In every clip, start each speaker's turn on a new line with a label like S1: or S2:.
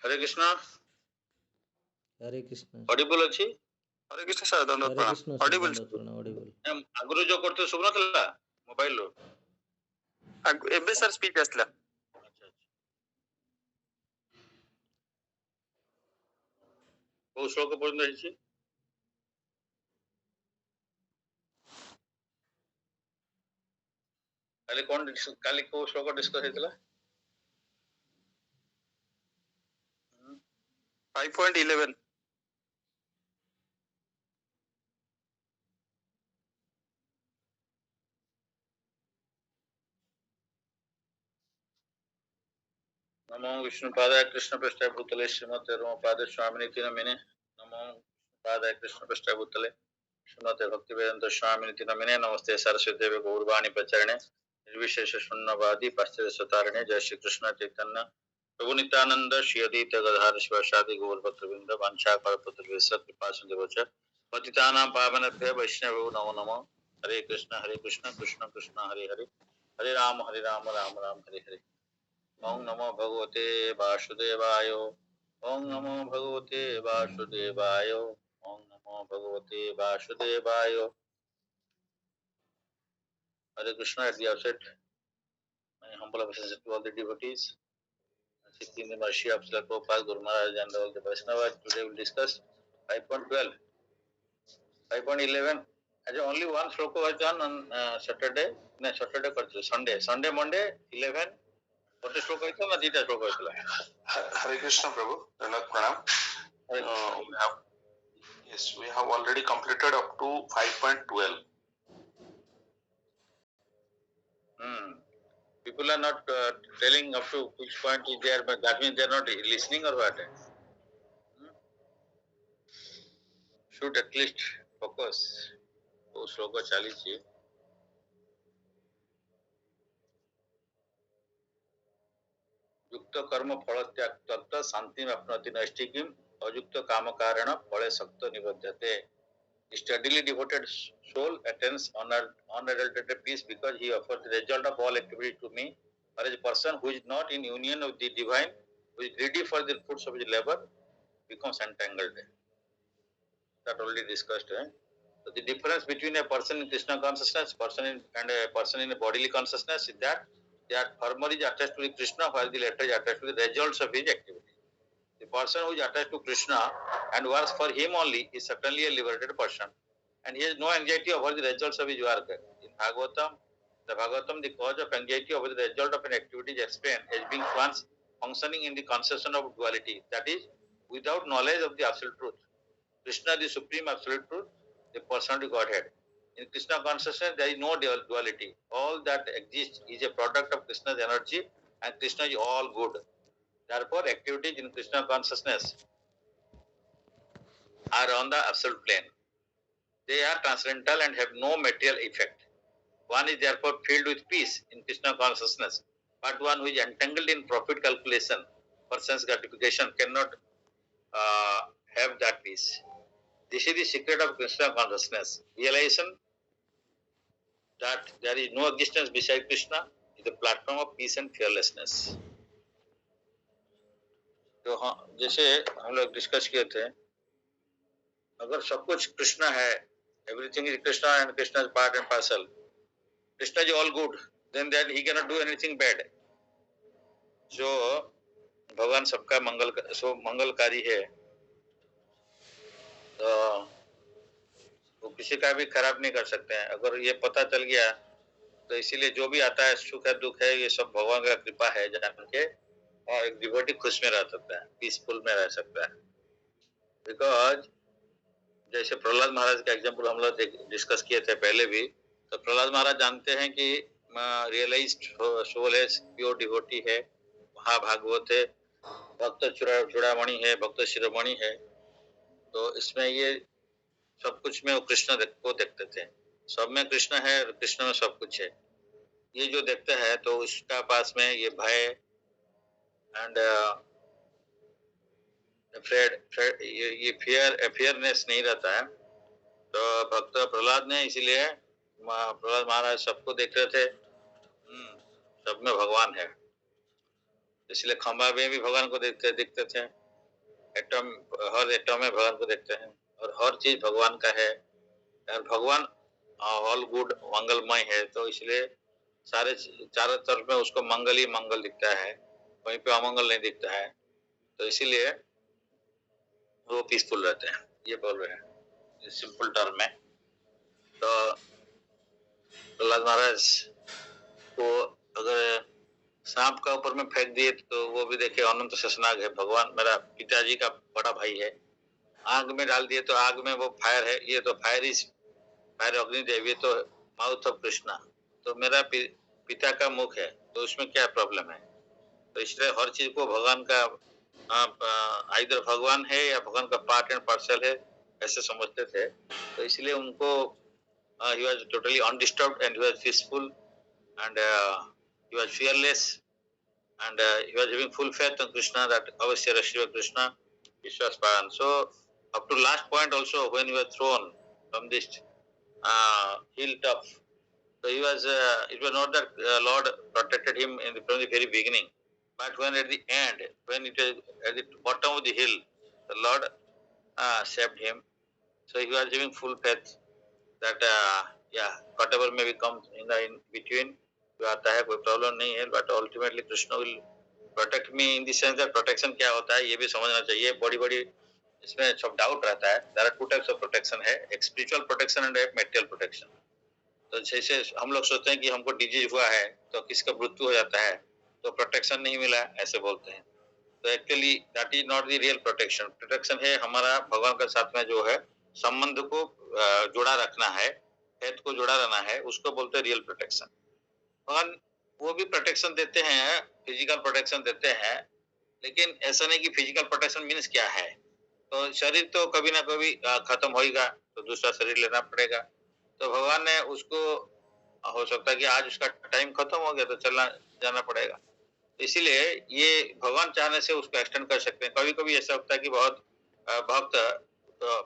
S1: हरे कृष्णा।
S2: हरे Krishna
S1: Audible अछि? हरे Krishna sir, दंड
S2: हरे कृष्ण
S1: प्रणाम।
S2: सर
S1: ऑडिबल
S2: दंड प्रणाम ऑडिबल
S1: आगुरु जो करते सुबह नथला मोबाइल रो एबे सर स्पीच आसला। अच्छा अच्छा। ओ श्लोक पढ़न रही काली कौन काली को श्लोक डिस्कस हेतला 5.11 नमो विष्णुपादाय कृष्णपृष्ठाय भूतले श्रीमते रमापाद स्वामिनिति नमिने। नमो पादाय कृष्णपृष्ठाय भूतले श्रीमते भक्तिवेदांत स्वामिनिति नमिने। नमस्ते सरस्वती देवी गौरवाणी प्रचारिणे निर्विशेष शून्यवादी पाश्चात्य सतारिणे। जय श्री कृष्ण चैतन्य प्रभु नित्यानंद श्री अद्वैत गदाधर शिवासादि गौर भक्तवृंद वांछाकल्पतरुभ्यश्च कृपा सिन्धुभ्यश्च पतितानां पावनेभ्यो वैष्णवेभ्यो नमो नमः। हरे कृष्ण कृष्ण कृष्ण हरे हरे, हरे राम राम राम हरे हरे। ओम नमो भगवते वासुदेवाय। ओम नमो भगवते वासुदेवाय। ओम नमो भगवते वासुदेवाय। Hare Krishna. At the outset, my humble obeisances to all the devotees, seeking the mercy of Srila Prabhupada, Guru Maharaj and all the Vaishnavas. Today we will discuss 5.12, 5.11. As only one shloka was done on Saturday, no, Saturday, Sunday, Monday, 11. What shloka was na dita shloka was. Hare Krishna Prabhu, Dandavat Pranam. We have already completed up to 5.12. People are not telling up to which point is there, but that means they are not listening or what? Should at least focus. तो श्लोक 40 है। युक्त कर्म फल त्याग तत्त शांति प्राप्नोति नैष्ठिकीम अयुक्त काम कारण फले सक्त निबध्यते। Steadily devoted soul attains unadulterated peace because he offers the result of all activity to me. Whereas a person who is not in union with the divine, who is greedy for the fruits of his labor, becomes entangled. That already discussed. So the difference between a person in Krishna consciousness and a person in a bodily consciousness is that farmer is attached to the Krishna, while the latter is attached to the results of his activity. The person who is attached to Krishna and works for him only is certainly a liberated person, and he has no anxiety over the results of his work. In Bhagavatam, the cause of anxiety over the result of an activity is explained as being once functioning in the conception of duality, that is, without knowledge of the absolute truth. Krishna, the supreme absolute truth, the personality Godhead. In Krishna consciousness, there is no duality. All that exists is a product of Krishna's energy, and Krishna is all good. Therefore, activities in Krishna consciousness are on the absolute plane. They are transcendental and have no material effect. One is therefore filled with peace in Krishna consciousness, but one who is entangled in profit calculation for sense gratification cannot have that peace. This is the secret of Krishna consciousness. Realization that there is no existence beside Krishna is the platform of peace and fearlessness. तो हाँ, जैसे हम लोग discuss किए थे, अगर सब कुछ कृष्णा है, everything is Krishna and Krishna is part and parcel. Krishna is all good, then he cannot do anything bad. जो भगवान सबका मंगलकारी है, तो वो किसी का भी खराब नहीं कर सकते हैं। अगर ये पता चल गया तो इसीलिए जो भी आता है, सुख है दुख है, ये सब भगवान का कृपा है जान के, और एक डिवोटी खुश में रह सकता है, पीसफुल में रह सकता है। बिकॉज जैसे प्रहलाद महाराज का एग्जाम्पल हम लोग डिस्कस किए थे पहले भी, तो प्रहलाद महाराज जानते हैं कि रियलाइज्ड सोल है, प्योर डिवोटी है, महाभागवत है, भक्त चूड़ामणि है, भक्त शिरोमणि है। तो इसमें ये सब कुछ में वो कृष्ण को देखते थे, सब में कृष्ण है, कृष्ण में सब कुछ है। ये जो देखते हैं तो उसका पास में ये भय एंड ये फियरनेस नहीं रहता है। तो भक्त प्रहलाद ने इसीलिए प्रहलाद महाराज सबको देख रहे थे, सब में भगवान है। इसलिए खंबा में भी भगवान को देखते थे, एटम, हर एटम में भगवान को देखते हैं और हर चीज भगवान का है और भगवान ऑल गुड मंगलमय है, तो इसलिए सारे चारों तरफ में उसको मंगल ही मंगल दिखता है, कहीं पे अमंगल नहीं दिखता है, तो इसीलिए वो पीसफुल रहते हैं, ये बोल रहे हैं सिंपल टर्म में। तो प्रहलाद महाराज को अगर सांप का ऊपर में फेंक दिए तो वो भी देखिए अनंत शेषनाग है, भगवान मेरा पिताजी का बड़ा भाई है, आग में डाल दिए तो आग में वो फायर है, ये तो फायर इज फायर अग्निदेव, ये तो माउथ ऑफ कृष्णा, तो मेरा पिता का मुख है, तो उसमें क्या प्रॉब्लम है। तो इसलिए हर चीज को भगवान का इधर भगवान है या भगवान का पार्ट एंड पार्सल है ऐसे समझते थे, तो इसलिए उनको he was totally undisturbed and he was peaceful and he was fearless and he was having full faith on Krishna that avasya Shiva Krishna Vishwasparan. So up to last point also when he was thrown from this hilltop, so he was it was not that Lord protected him from the very beginning, but when at the end, when it was at the bottom of the hill, the Lord saved him. So he was having full faith that yeah, whatever may come in between, जो आता है कोई problem नहीं है, but ultimately Krishna will protect me in the sense that protection क्या होता है ये भी समझना चाहिए, बड़ी बड़ी इसमें सब डाउट रहता है। there are two types of protection है, एक spiritual protection and एक material protection। तो जैसे हम लोग सोचते हैं कि हमको डिजीज हुआ है तो किसका मृत्यु हो जाता है तो प्रोटेक्शन नहीं मिला ऐसे बोलते हैं, तो actually that is not the real protection. Protection है हमारा भगवान के साथ में जो है संबंध को जुड़ा रखना है, हेल्थ को जुड़ा रहना है, उसको बोलते हैं रियल प्रोटेक्शन। भगवान वो भी प्रोटेक्शन देते हैं, फिजिकल प्रोटेक्शन देते हैं, लेकिन ऐसा नहीं कि फिजिकल प्रोटेक्शन मीन्स क्या है, तो शरीर तो कभी ना कभी खत्म होगा तो दूसरा शरीर लेना पड़ेगा, तो भगवान ने उसको हो सकता है कि आज उसका टाइम खत्म हो गया तो चलना जाना पड़ेगा, इसीलिए ये भगवान चाहने से उसको एक्सटेंड कर सकते हैं। कभी कभी ऐसा होता है कि बहुत भक्त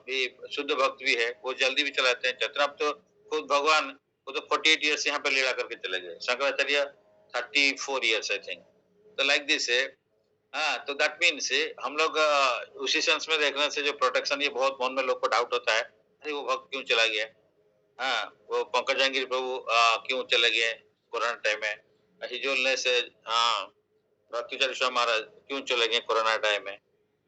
S1: भी शुद्ध भक्त भी है, वो जल्दी भी चलाते हैं, चतुराप तो खुद भगवान वो तो 48 ईयर्स यहाँ पे लीला करके चले गए, शंकराचार्य 34 ईयर्स आई थिंक, तो लाइक दिस है। हाँ, तो दैट मीन्स हम लोग उसी सेंस में देखने से जो प्रोटेक्शन, ये बहुत मन में लोग को डाउट होता है, अरे वो भक्त क्यों चला गया, हाँ वो पंकज जहांगीर प्रभु क्यों चले गए कोरोना टाइम में, हिजोलने से हाँ भक्ति स्वामी महाराज क्यों चले गए कोरोना टाइम में,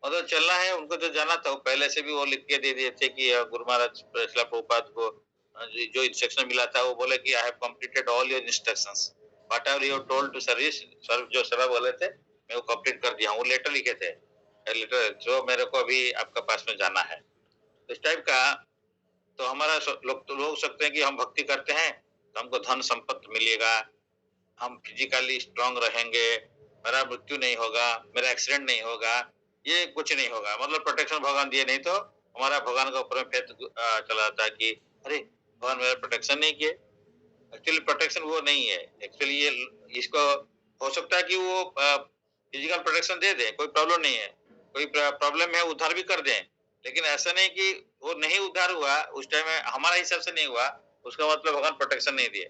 S1: मतलब चलना है उनको तो जाना था, पहले से भी वो लिख के दे दिए थे कि गुरु महाराज प्रभुपाद को जो इंस्ट्रक्शन मिला था वो बोले कि I have completed all your instructions, whatever you told to service, sir जो सर बोले थे मैं वो कंप्लीट कर दिया हूँ, वो लेटर लिखे थे, लेटर जो मेरे को अभी आपका पास में जाना है, इस टाइप का। तो हमारा लोग सकते हैं कि हम भक्ति करते हैं तो हमको धन संपत्ति मिलेगा, हम फिजिकली स्ट्रांग रहेंगे, मेरा मृत्यु नहीं होगा, मेरा एक्सीडेंट नहीं होगा, ये कुछ नहीं होगा, मतलब प्रोटेक्शन भगवान दिए नहीं तो हमारा भगवान का ऊपर में फेथ चला जाता है कि अरे भगवान मेरा प्रोटेक्शन नहीं किए। एक्चुअली प्रोटेक्शन वो नहीं है, एक्चुअली ये इसको हो सकता है कि वो फिजिकल प्रोटेक्शन दे दे, कोई प्रॉब्लम नहीं है, कोई प्रॉब्लम है उद्धार भी कर दें, लेकिन ऐसा नहीं कि वो नहीं उद्धार हुआ उस टाइम में हमारा हिसाब से नहीं हुआ उसका मतलब भगवान प्रोटेक्शन नहीं दिए।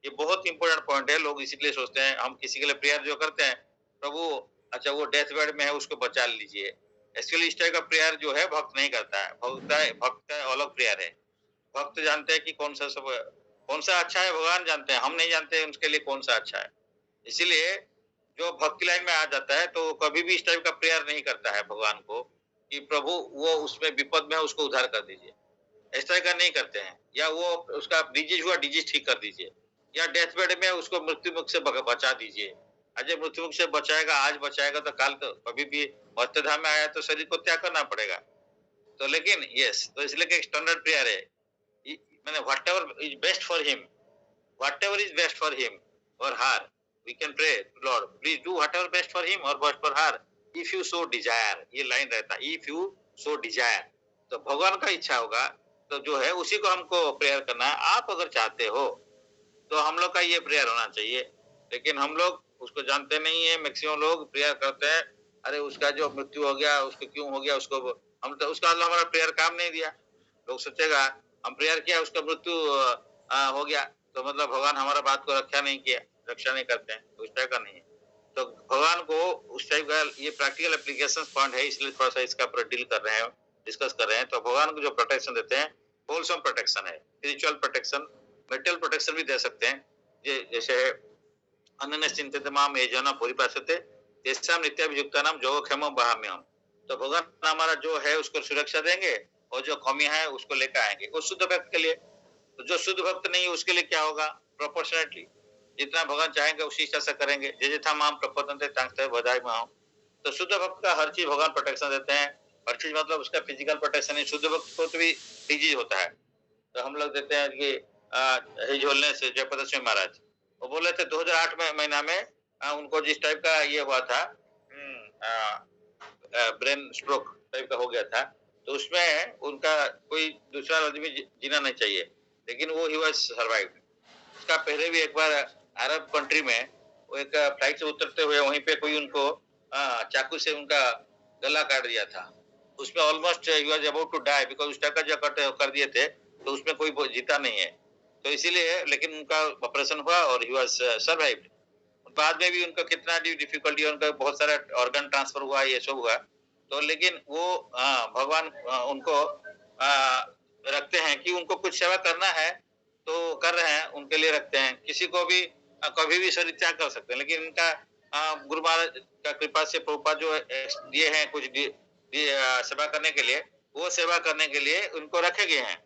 S1: ये बहुत इंपॉर्टेंट पॉइंट है, लोग इसीलिए सोचते हैं, हम किसी के लिए प्रेयर जो करते हैं प्रभु अच्छा वो डेथ बेड में है उसको बचा लीजिए, एक्चुअली इस टाइप का प्रेयर जो है भक्त नहीं करता है, भक्त का अलग प्रेयर है, भक्त जानते हैं कि कौन सा अच्छा है, भगवान जानते हैं, हम नहीं जानते उनके लिए कौन सा अच्छा है, इसीलिए जो भक्ति लाइन में आ जाता है तो कभी भी इस टाइप का प्रेयर नहीं करता है भगवान को कि प्रभु वो उसमें विपद में है उसको उद्धार कर दीजिए, इस तरह का नहीं करते हैं, या वो उसका डिजीज हुआ डिजीज ठीक कर दीजिए, या डेथ बेड में उसको मृत्यु मुख से बचा दीजिए, अजय मृत्यु मुख से बचाएगा आज बचाएगा तो काल तो कभी भी मर्त्यधाम में आया तो शरीर को त्याग करना पड़ेगा, तो लेकिन यस तो इसलिए कि स्टैंडर्ड प्रेयर है, मैंने whatever is best for him, whatever is best for him or her, we can pray, Lord, please do whatever best for him or best for her, if you so desire, ये line रहता है, if you so desire, तो भगवान का इच्छा होगा तो जो है उसी को हमको प्रेयर करना है, आप अगर चाहते हो तो हम लोग का ये प्रेयर होना चाहिए, लेकिन हम लोग उसको जानते नहीं है, मैक्सिमम लोग प्रेयर करते हैं, अरे उसका जो मृत्यु हो गया उसको क्यों हो गया, उसको हम तो उसका हमारा प्रेयर काम नहीं दिया, लोग सोचेगा हम प्रेयर किया उसका मृत्यु हो गया तो मतलब भगवान हमारा बात को रक्षा नहीं किया, रक्षा नहीं करते हैं, तो उस टाइप का नहीं है, तो भगवान को उस टाइप का ये प्रैक्टिकल एप्लीकेशन पॉइंट है, इसलिए थोड़ा सा इसका पर डील कर रहे हैं, डिस्कस कर रहे हैं। तो भगवान को जो प्रोटेक्शन देते हैं होलसम प्रोटेक्शन है, स्पिरिचुअल प्रोटेक्शन, मेटल प्रोटेक्शन भी दे सकते हैं। जैसे अनन्य चिंतित माम ये जन परिपासते तेषाम नित्याभियुक्तानाम योगक्षेमं वहाम्यहम्। तो भगवान हमारा जो है उसको सुरक्षा देंगे और जो कमी है उसको लेकर आएंगे, वो शुद्ध भक्त के लिए। तो जो शुद्ध भक्त नहीं है उसके लिए क्या होगा, प्रोपोर्शनेटली जितना भगवान चाहेंगे उसी हिसाब से करेंगे। जे था माम प्रपतन्ते तांस्ते बधाई माम। तो शुद्ध भक्त का हर चीज भगवान प्रोटेक्शन देते हैं। हर चीज मतलब उसका फिजिकल प्रोटेक्शन है, शुद्ध भक्त को तो भी डिजीज होता है। तो हम लोग देते हैं कि हिजोलने से जयप्रदर्शी महाराज वो बोले थे 2008 में महीना में उनको जिस टाइप का ये हुआ था, ब्रेन स्ट्रोक टाइप का हो गया था। तो उसमें उनका कोई दूसरा आदमी जीना नहीं चाहिए, लेकिन वो ही वाज सर्वाइव्ड। उसका पहले भी एक बार अरब कंट्री में वो एक फ्लाइट से उतरते हुए वहीं पे कोई उनको चाकू से उनका गला काट दिया था। उसमें ऑलमोस्ट ही was about to die, because उस टाइप का जो कट कर दिए थे तो उसमें कोई जीता नहीं है। तो इसीलिए लेकिन उनका ऑपरेशन हुआ और ही वाज सर्वाइव्ड। बाद में भी उनका कितना डिफिकल्टी, उनका बहुत सारा ऑर्गन ट्रांसफर हुआ, ये सब हुआ। तो लेकिन वो भगवान उनको रखते हैं कि उनको कुछ सेवा करना है तो कर रहे हैं, उनके लिए रखते हैं। किसी को भी कभी भी शरीर त्याग कर सकते हैं, लेकिन इनका गुरु महाराज का कृपा से प्रभुपाद जो दिए हैं कुछ सेवा करने के लिए, वो सेवा करने के लिए उनको रखे गए हैं।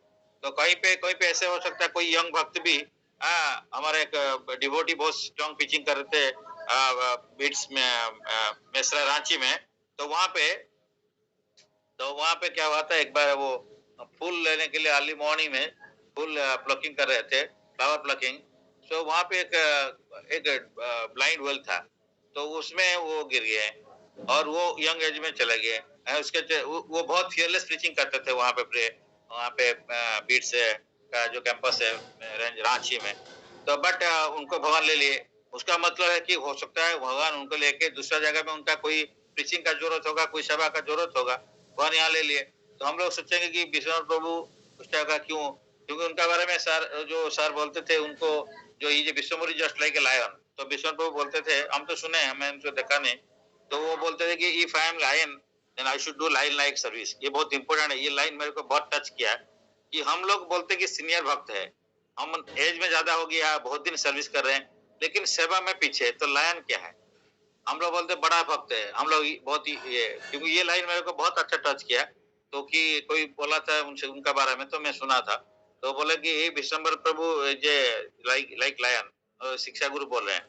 S1: तो कहीं पे ऐसे हो सकता है कोई यंग भक्त भी हमारे एक डिवोटी बहुत स्ट्रॉन्ग पिचिंग कर रहे थे बीट्स में मेसरा रांची में। तो वहां पे क्या हुआ था, एक बार वो फूल लेने के लिए अर्ली मॉर्निंग में फूल प्लकिंग कर रहे थे, फ्लावर प्लकिंग। सो वहां पे एक ब्लाइंड वेल था, तो उसमें वो गिर गए और वो यंग एज में चले गए। वो बहुत फियरलेस प्रीचिंग करते थे वहां पे बीट्स का जो कैंपस है रेंज रांची में। तो बट उनको भगवान ले लिए। उसका मतलब है कि हो सकता है भगवान उनको लेके दूसरा जगह में उनका कोई प्रीचिंग का जरूरत होगा, कोई सेवा का जरूरत होगा, भगवान यहाँ ले लिए। तो हम लोग सोचेंगे कि विश्वनाथ प्रभु उस टाइप का क्यों, क्योंकि उनका बारे में सर बोलते थे उनको, जो ये विश्वमोरी जस्ट लाइक ए लायन। तो विश्वनाथ प्रभु बोलते थे, हम तो सुने, हमें उनको देखा नहीं, तो वो बोलते थे कि if I am lion then I should do line like service. ये बहुत इंपॉर्टेंट है, ये लाइन मेरे को बहुत टच किया कि हम लोग बोलते कि सीनियर भक्त है, हम एज में ज्यादा हो गया, बहुत दिन सर्विस कर रहे हैं, लेकिन सेवा में पीछे, तो लायन क्या है? हम लोग बोलते बड़ा भक्त है हम लोग बहुत ही ये, क्योंकि ये लाइन मेरे को बहुत अच्छा टच किया। तो कि कोई बोला था उनसे उनका बारे में, तो मैं सुना था। तो बोले कि विश्वम्बर प्रभु जे लाइक लायन, शिक्षा गुरु बोल रहे हैं।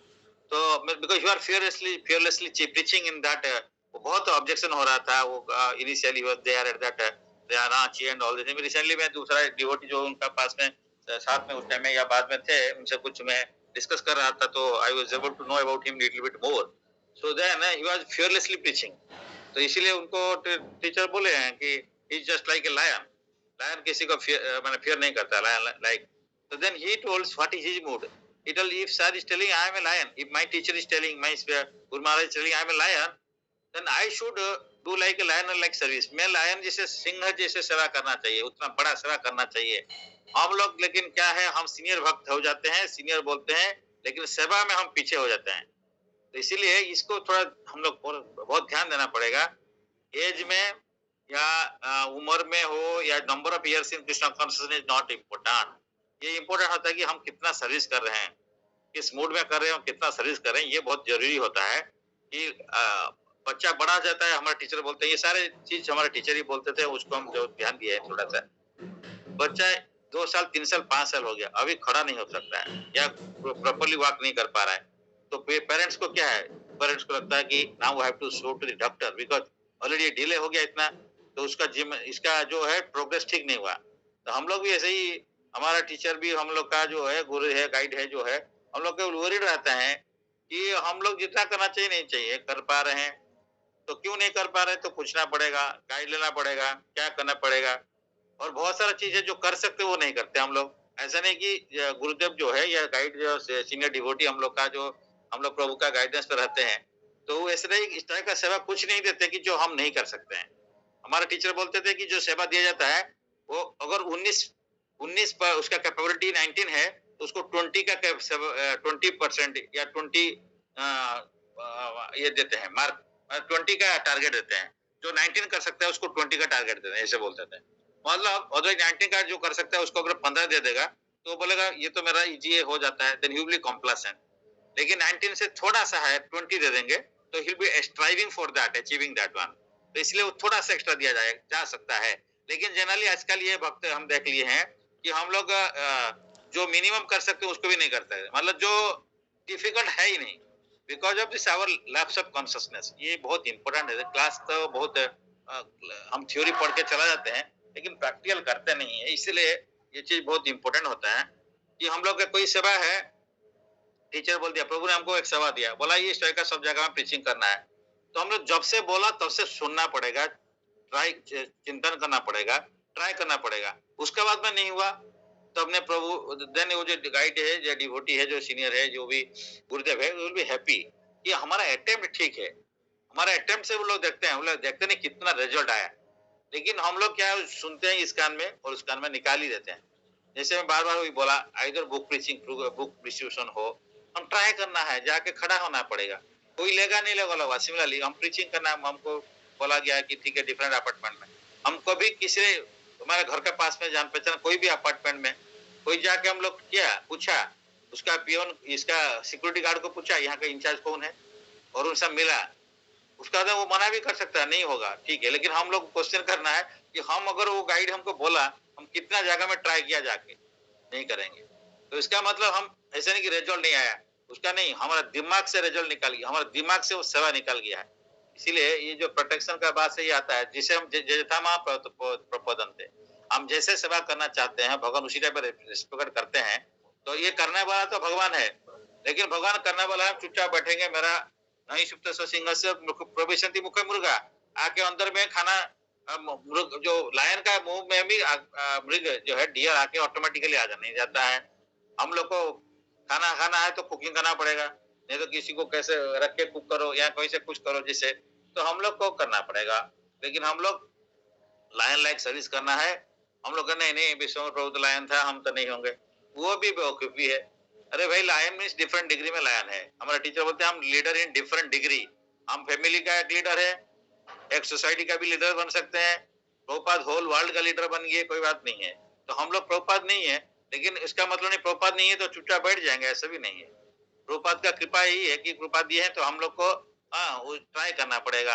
S1: तो because you are fearlessly preaching in that, बहुत ऑब्जेक्शन हो रहा था वो initially was there at that Ranchi and all this. Recently मैं दूसरा डिवोटी जो उनका पास में साथ में उस टाइम में या बाद में थे, उनसे कुछ मैं डिस्कस कर रहा था, तो I was able to know about him little bit more. So then he was fearlessly preaching. तो इसीलिए उनको टीचर बोले हैं कि he is just like a lion. Lion किसी को माने फियर नहीं करता, lion like. So then he told what is his mood. He told if sir is telling I am a lion, if my teacher is telling, my Guru Maharaj is telling I am a lion, then I should do like a lion like service. मैं lion जैसे सिंह जैसे सेवा करना चाहिए, उतना बड़ा सेवा करना चाहिए। हम लोग लेकिन क्या है, हम सीनियर भक्त हो जाते हैं, सीनियर बोलते हैं, लेकिन सेवा में हम पीछे हो जाते हैं। तो इसीलिए इसको थोड़ा हम लोग बहुत ध्यान देना पड़ेगा। एज में या उम्र में हो या number of years in Krishna consciousness is not important. ये इम्पोर्टेंट होता है कि हम कितना सर्विस कर रहे हैं, किस मूड में कर रहे हैं, कितना सर्विस कर रहे हैं। ये बहुत जरूरी होता है कि बच्चा बड़ा जाता है, हमारे टीचर बोलते हैं, ये सारे चीज हमारे टीचर ही बोलते थे, उसको हम जो ध्यान दिए थोड़ा सा। बच्चा 2 साल 3 साल 5 साल हो गया, अभी खड़ा नहीं हो सकता है या प्रॉपरली वॉक नहीं कर पा रहा है, तो पेरेंट्स को क्या है, पेरेंट्स को लगता है कि now I have to show to the doctor because already delay हो गया इतना, तो उसका जिम इसका जो है प्रोग्रेस ठीक नहीं हुआ। तो हम लोग भी ऐसे ही, हमारा टीचर भी हम लोग का जो है गुरु है, गाइड है जो है, हम लोग के वरीड रहता है कि हम लोग जितना करना चाहिए नहीं चाहिए कर पा रहे हैं, तो क्यों नहीं कर पा रहे, तो पूछना पड़ेगा, गाइड लेना पड़ेगा, क्या करना पड़ेगा। और बहुत सारा चीजें जो कर सकते वो नहीं करते हम लोग। ऐसा नहीं कि गुरुदेव जो है या गाइड जो सीनियर डिवोटी हम लोग का, जो हम लोग प्रभु का गाइडेंस पर रहते हैं, तो वो ऐसे नहीं इस तरह का सेवा कुछ नहीं देते कि जो हम नहीं कर सकते हैं। हमारे टीचर बोलते थे कि जो सेवा दिया जाता है वो अगर 19 पर उसका कैपेबिलिटी 19 है, तो उसको 20 का 20% या 20 ये देते हैं मार्क, 20 का टारगेट देते हैं। जो 19 कर सकता है उसको 20 का टारगेट देते हैं, ऐसे बोलते थे। मतलब अदरवाइज 19 का जो कर सकता है उसको अगर 15 दे देगा तो वो बोलेगा ये तो मेरा इजी हो जाता है, देन ही विल बी कॉम्प्लासेंट। लेकिन 19 से थोड़ा सा है 20 दे देंगे तो he will be striving for that, achieving that one. तो इसलिए वो थोड़ा सा एक्स्ट्रा दिया जाए जा सकता है। लेकिन जनरली आजकल ये वक्त हम देख लिए हैं कि हम लोग जो मिनिमम कर सकते हैं उसको भी नहीं करते हैं, मतलब जो डिफिकल्ट है ही नहीं, because of this our lapse of consciousness. ये बहुत इंपॉर्टेंट है। क्लास तो बहुत हम थ्योरी पढ़ के चला जाते हैं लेकिन प्रैक्टिकल करते नहीं है, इसलिए ये चीज बहुत इंपॉर्टेंट होता है कि हम लोग का कोई सेवा है, टीचर बोल दिया, प्रभु ने हमको एक सेवा दिया, बोला ये इस तरह का सब जगह में प्रीचिंग करना है, तो हम लोग जब से बोला तब से सुनना पड़ेगा, ट्राई चिंतन करना पड़ेगा, ट्राई करना पड़ेगा। उसके बाद में नहीं हुआ तो अपने प्रभु देन वो जो गाइड है, जो डिवोटी है, जो सीनियर है, जो भी गुरुदेव है, विल बी हैप्पी कि हमारा अटेम्प्ट ठीक है। हमारा अटेम्प्ट से वो लोग देखते हैं, वो लोग देखते नहीं कितना रिजल्ट आया। लेकिन हम लोग क्या सुनते हैं इस कान में और उस कान में निकाल ही देते हैं। जैसे मैं बार बार वही बोला, इधर बुक प्रीचिंग, बुक डिस्ट्रीब्यूशन हो, हम ट्राई करना है, जाके खड़ा होना पड़ेगा। कोई लेगा नहीं लेगा, सिमिलरली हम प्रीचिंग करना है, हमको बोला गया कि ठीक है डिफरेंट अपार्टमेंट में, हम कभी किसी हमारे घर के पास में जान पहचान कोई भी अपार्टमेंट में कोई जाके हम लोग क्या पूछा, उसका पियोन, इसका सिक्योरिटी गार्ड को पूछा यहाँ का इंचार्ज कौन है, और उनसे मिला, उसका तो वो मना भी कर सकता है, नहीं होगा ठीक है, लेकिन हम लोग क्वेश्चन करना है कि हम अगर वो गाइड हमको बोला, हम कितना जगह में ट्राई किया जाके, नहीं करेंगे। तो इसका मतलब हम ऐसे नहीं कि रिजल्ट नहीं आया, उसका नहीं, हमारा दिमाग से रिजल्ट निकल गया, हमारा दिमाग से वो सेवा निकल गया है। इसीलिए ये जो प्रोटेक्शन का बात से ही आता है, जिसे हम जथा महा प्रपोदन थे, हम जैसे सेवा करना चाहते हैं भगवान उसी टाइप रिस्पेक्ट करते हैं। तो ये करने वाला तो भगवान है, लेकिन भगवान करने वाला हम चुपचाप बैठेंगे, मेरा नहीं सुप्त सिंह से प्रवेशंति मुख मुर्गा, आके अंदर में खाना, मृग जो लायन का मुंह में भी मृग जो है डियर आके ऑटोमेटिकली आ जाने जाता है। हम लोग को खाना खाना है तो कुकिंग करना पड़ेगा, नहीं तो किसी को कैसे रख के कुक करो या कोई से कुछ करो जिससे, तो हम लोग को करना पड़ेगा। लेकिन हम लोग लायन लाइक सर्विस करना है, हम लोग नहीं नहीं विश्व में प्रभु तो लायन था, हम तो नहीं होंगे, वो भी बेवकूफी है। अरे भाई लायन मीन्स डिफरेंट डिग्री में लायन है। हमारा टीचर बोलते हैं हम लीडर इन डिफरेंट डिग्री। हम फैमिली का एक लीडर है, एक सोसाइटी का भी लीडर बन सकते हैं, प्रभुपाद होल वर्ल्ड का लीडर बन गए, कोई बात नहीं है। तो हम लोग प्रभुपाद नहीं है, लेकिन इसका मतलब नहीं प्रभुपाद नहीं है तो चुपचाप बैठ जाएंगे, ऐसा भी नहीं है। प्रभुपाद का कृपा यही है कि कृपा दी है तो हम लोग को ट्राई करना पड़ेगा।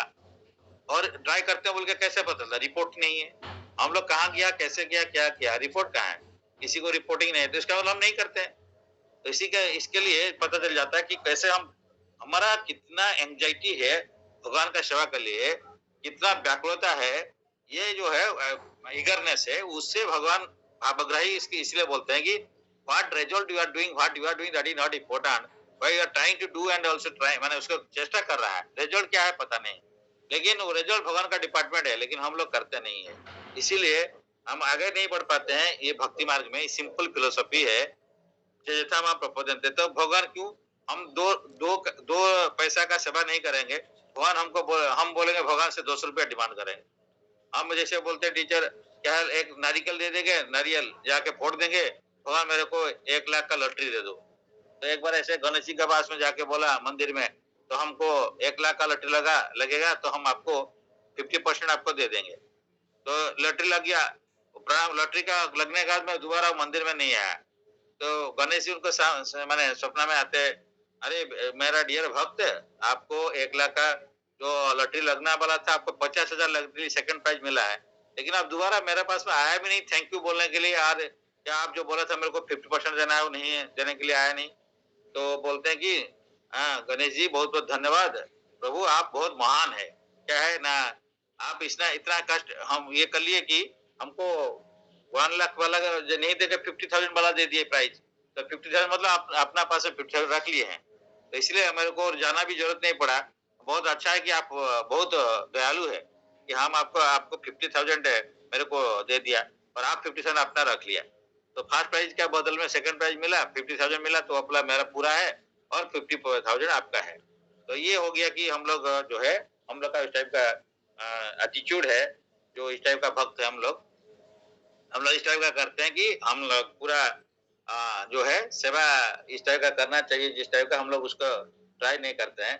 S1: और ट्राई करते हैं बोल के कैसे पता चलता, रिपोर्ट नहीं है, हम लोग कहाँ गया, कैसे गया, क्या किया, रिपोर्ट कहाँ है, किसी को रिपोर्टिंग नहीं है, तो इसका मतलब हम नहीं करते हैं। तो इसी का इसके लिए पता चल जाता है कि कैसे हम, हमारा कितना एंजाइटी है भगवान का सेवा के लिए, कितना व्याकुलता है, ये जो है ईगरनेस है, उससे भगवान भावग्राही इसकी इसलिए बोलते हैं कि what result you are doing, what you are doing that is not important, why you are trying to do and also try, माने उसको चेष्टा कर रहा है, रिजल्ट क्या है पता नहीं, लेकिन वो रिजल्ट भगवान का डिपार्टमेंट है, लेकिन हम लोग करते नहीं है। इसीलिए हम आगे नहीं बढ़ पाते हैं। ये भक्ति मार्ग में सिंपल फिलोसफी है, यथा मां प्रपोजन थे, तो भगवान क्यों हम दो दो दो पैसा का सेवा नहीं करेंगे, भगवान हमको हम बोलेंगे भगवान से 200 रुपया डिमांड करेंगे। हम जैसे बोलते हैं टीचर क्या एक नारियल दे देंगे, नारियल जाके फोड़ देंगे, भगवान मेरे को 1 लाख का लॉटरी दे दो। तो एक बार ऐसे गणेश जी के पास में जाके बोला मंदिर में, तो हमको 1 लाख का लॉटरी लगेगा तो हम आपको 50% आपको दे देंगे। तो लॉटरी लग गया, प्रणाम, लॉटरी का लगने के बाद में दोबारा मंदिर में नहीं आया। तो गणेश जी उनको माने सपना में आते, अरे मेरा डियर भक्त, आपको 1 लाख का जो लॉटरी लगना वाला था, आपको 50,000 लॉटरी सेकंड प्राइज मिला है, लेकिन आप दोबारा मेरे पास में आया भी नहीं थैंक यू बोलने के लिए, यार क्या आप जो बोला था मेरे को 50% देना है वो नहीं देने के लिए आया नहीं। तो बोलते हैं कि हाँ गणेश जी बहुत बहुत धन्यवाद, प्रभु आप बहुत महान है, क्या है ना, आप इतना इतना कष्ट हम ये कर लिए कि हमको 1 लाख वाला जो नहीं देके 50,000 वाला दे दिए प्राइज, तो 50,000 मतलब अपना पास में 50,000 रख लिए हैं, तो इसलिए मेरे को जाना भी जरूरत नहीं पड़ा। बहुत अच्छा है कि आप बहुत दयालु है कि हम आपको आपको 50,000 मेरे को दे दिया और आप 50,000 अपना रख लिया। तो फर्स्ट प्राइज का बदल में सेकंड प्राइज मिला, 50,000 मिला, तो अपना मेरा पूरा है और 50,000 आपका है। तो ये हो गया कि हम लोग जो है, हम लोग का इस टाइप का एटीट्यूड है, जो इस टाइप का भक्त है हम लोग इस टाइप का करते हैं कि हम लोग पूरा जो है सेवा इस टाइप का करना चाहिए, जिस टाइप का हम लोग उसको ट्राई नहीं करते हैं।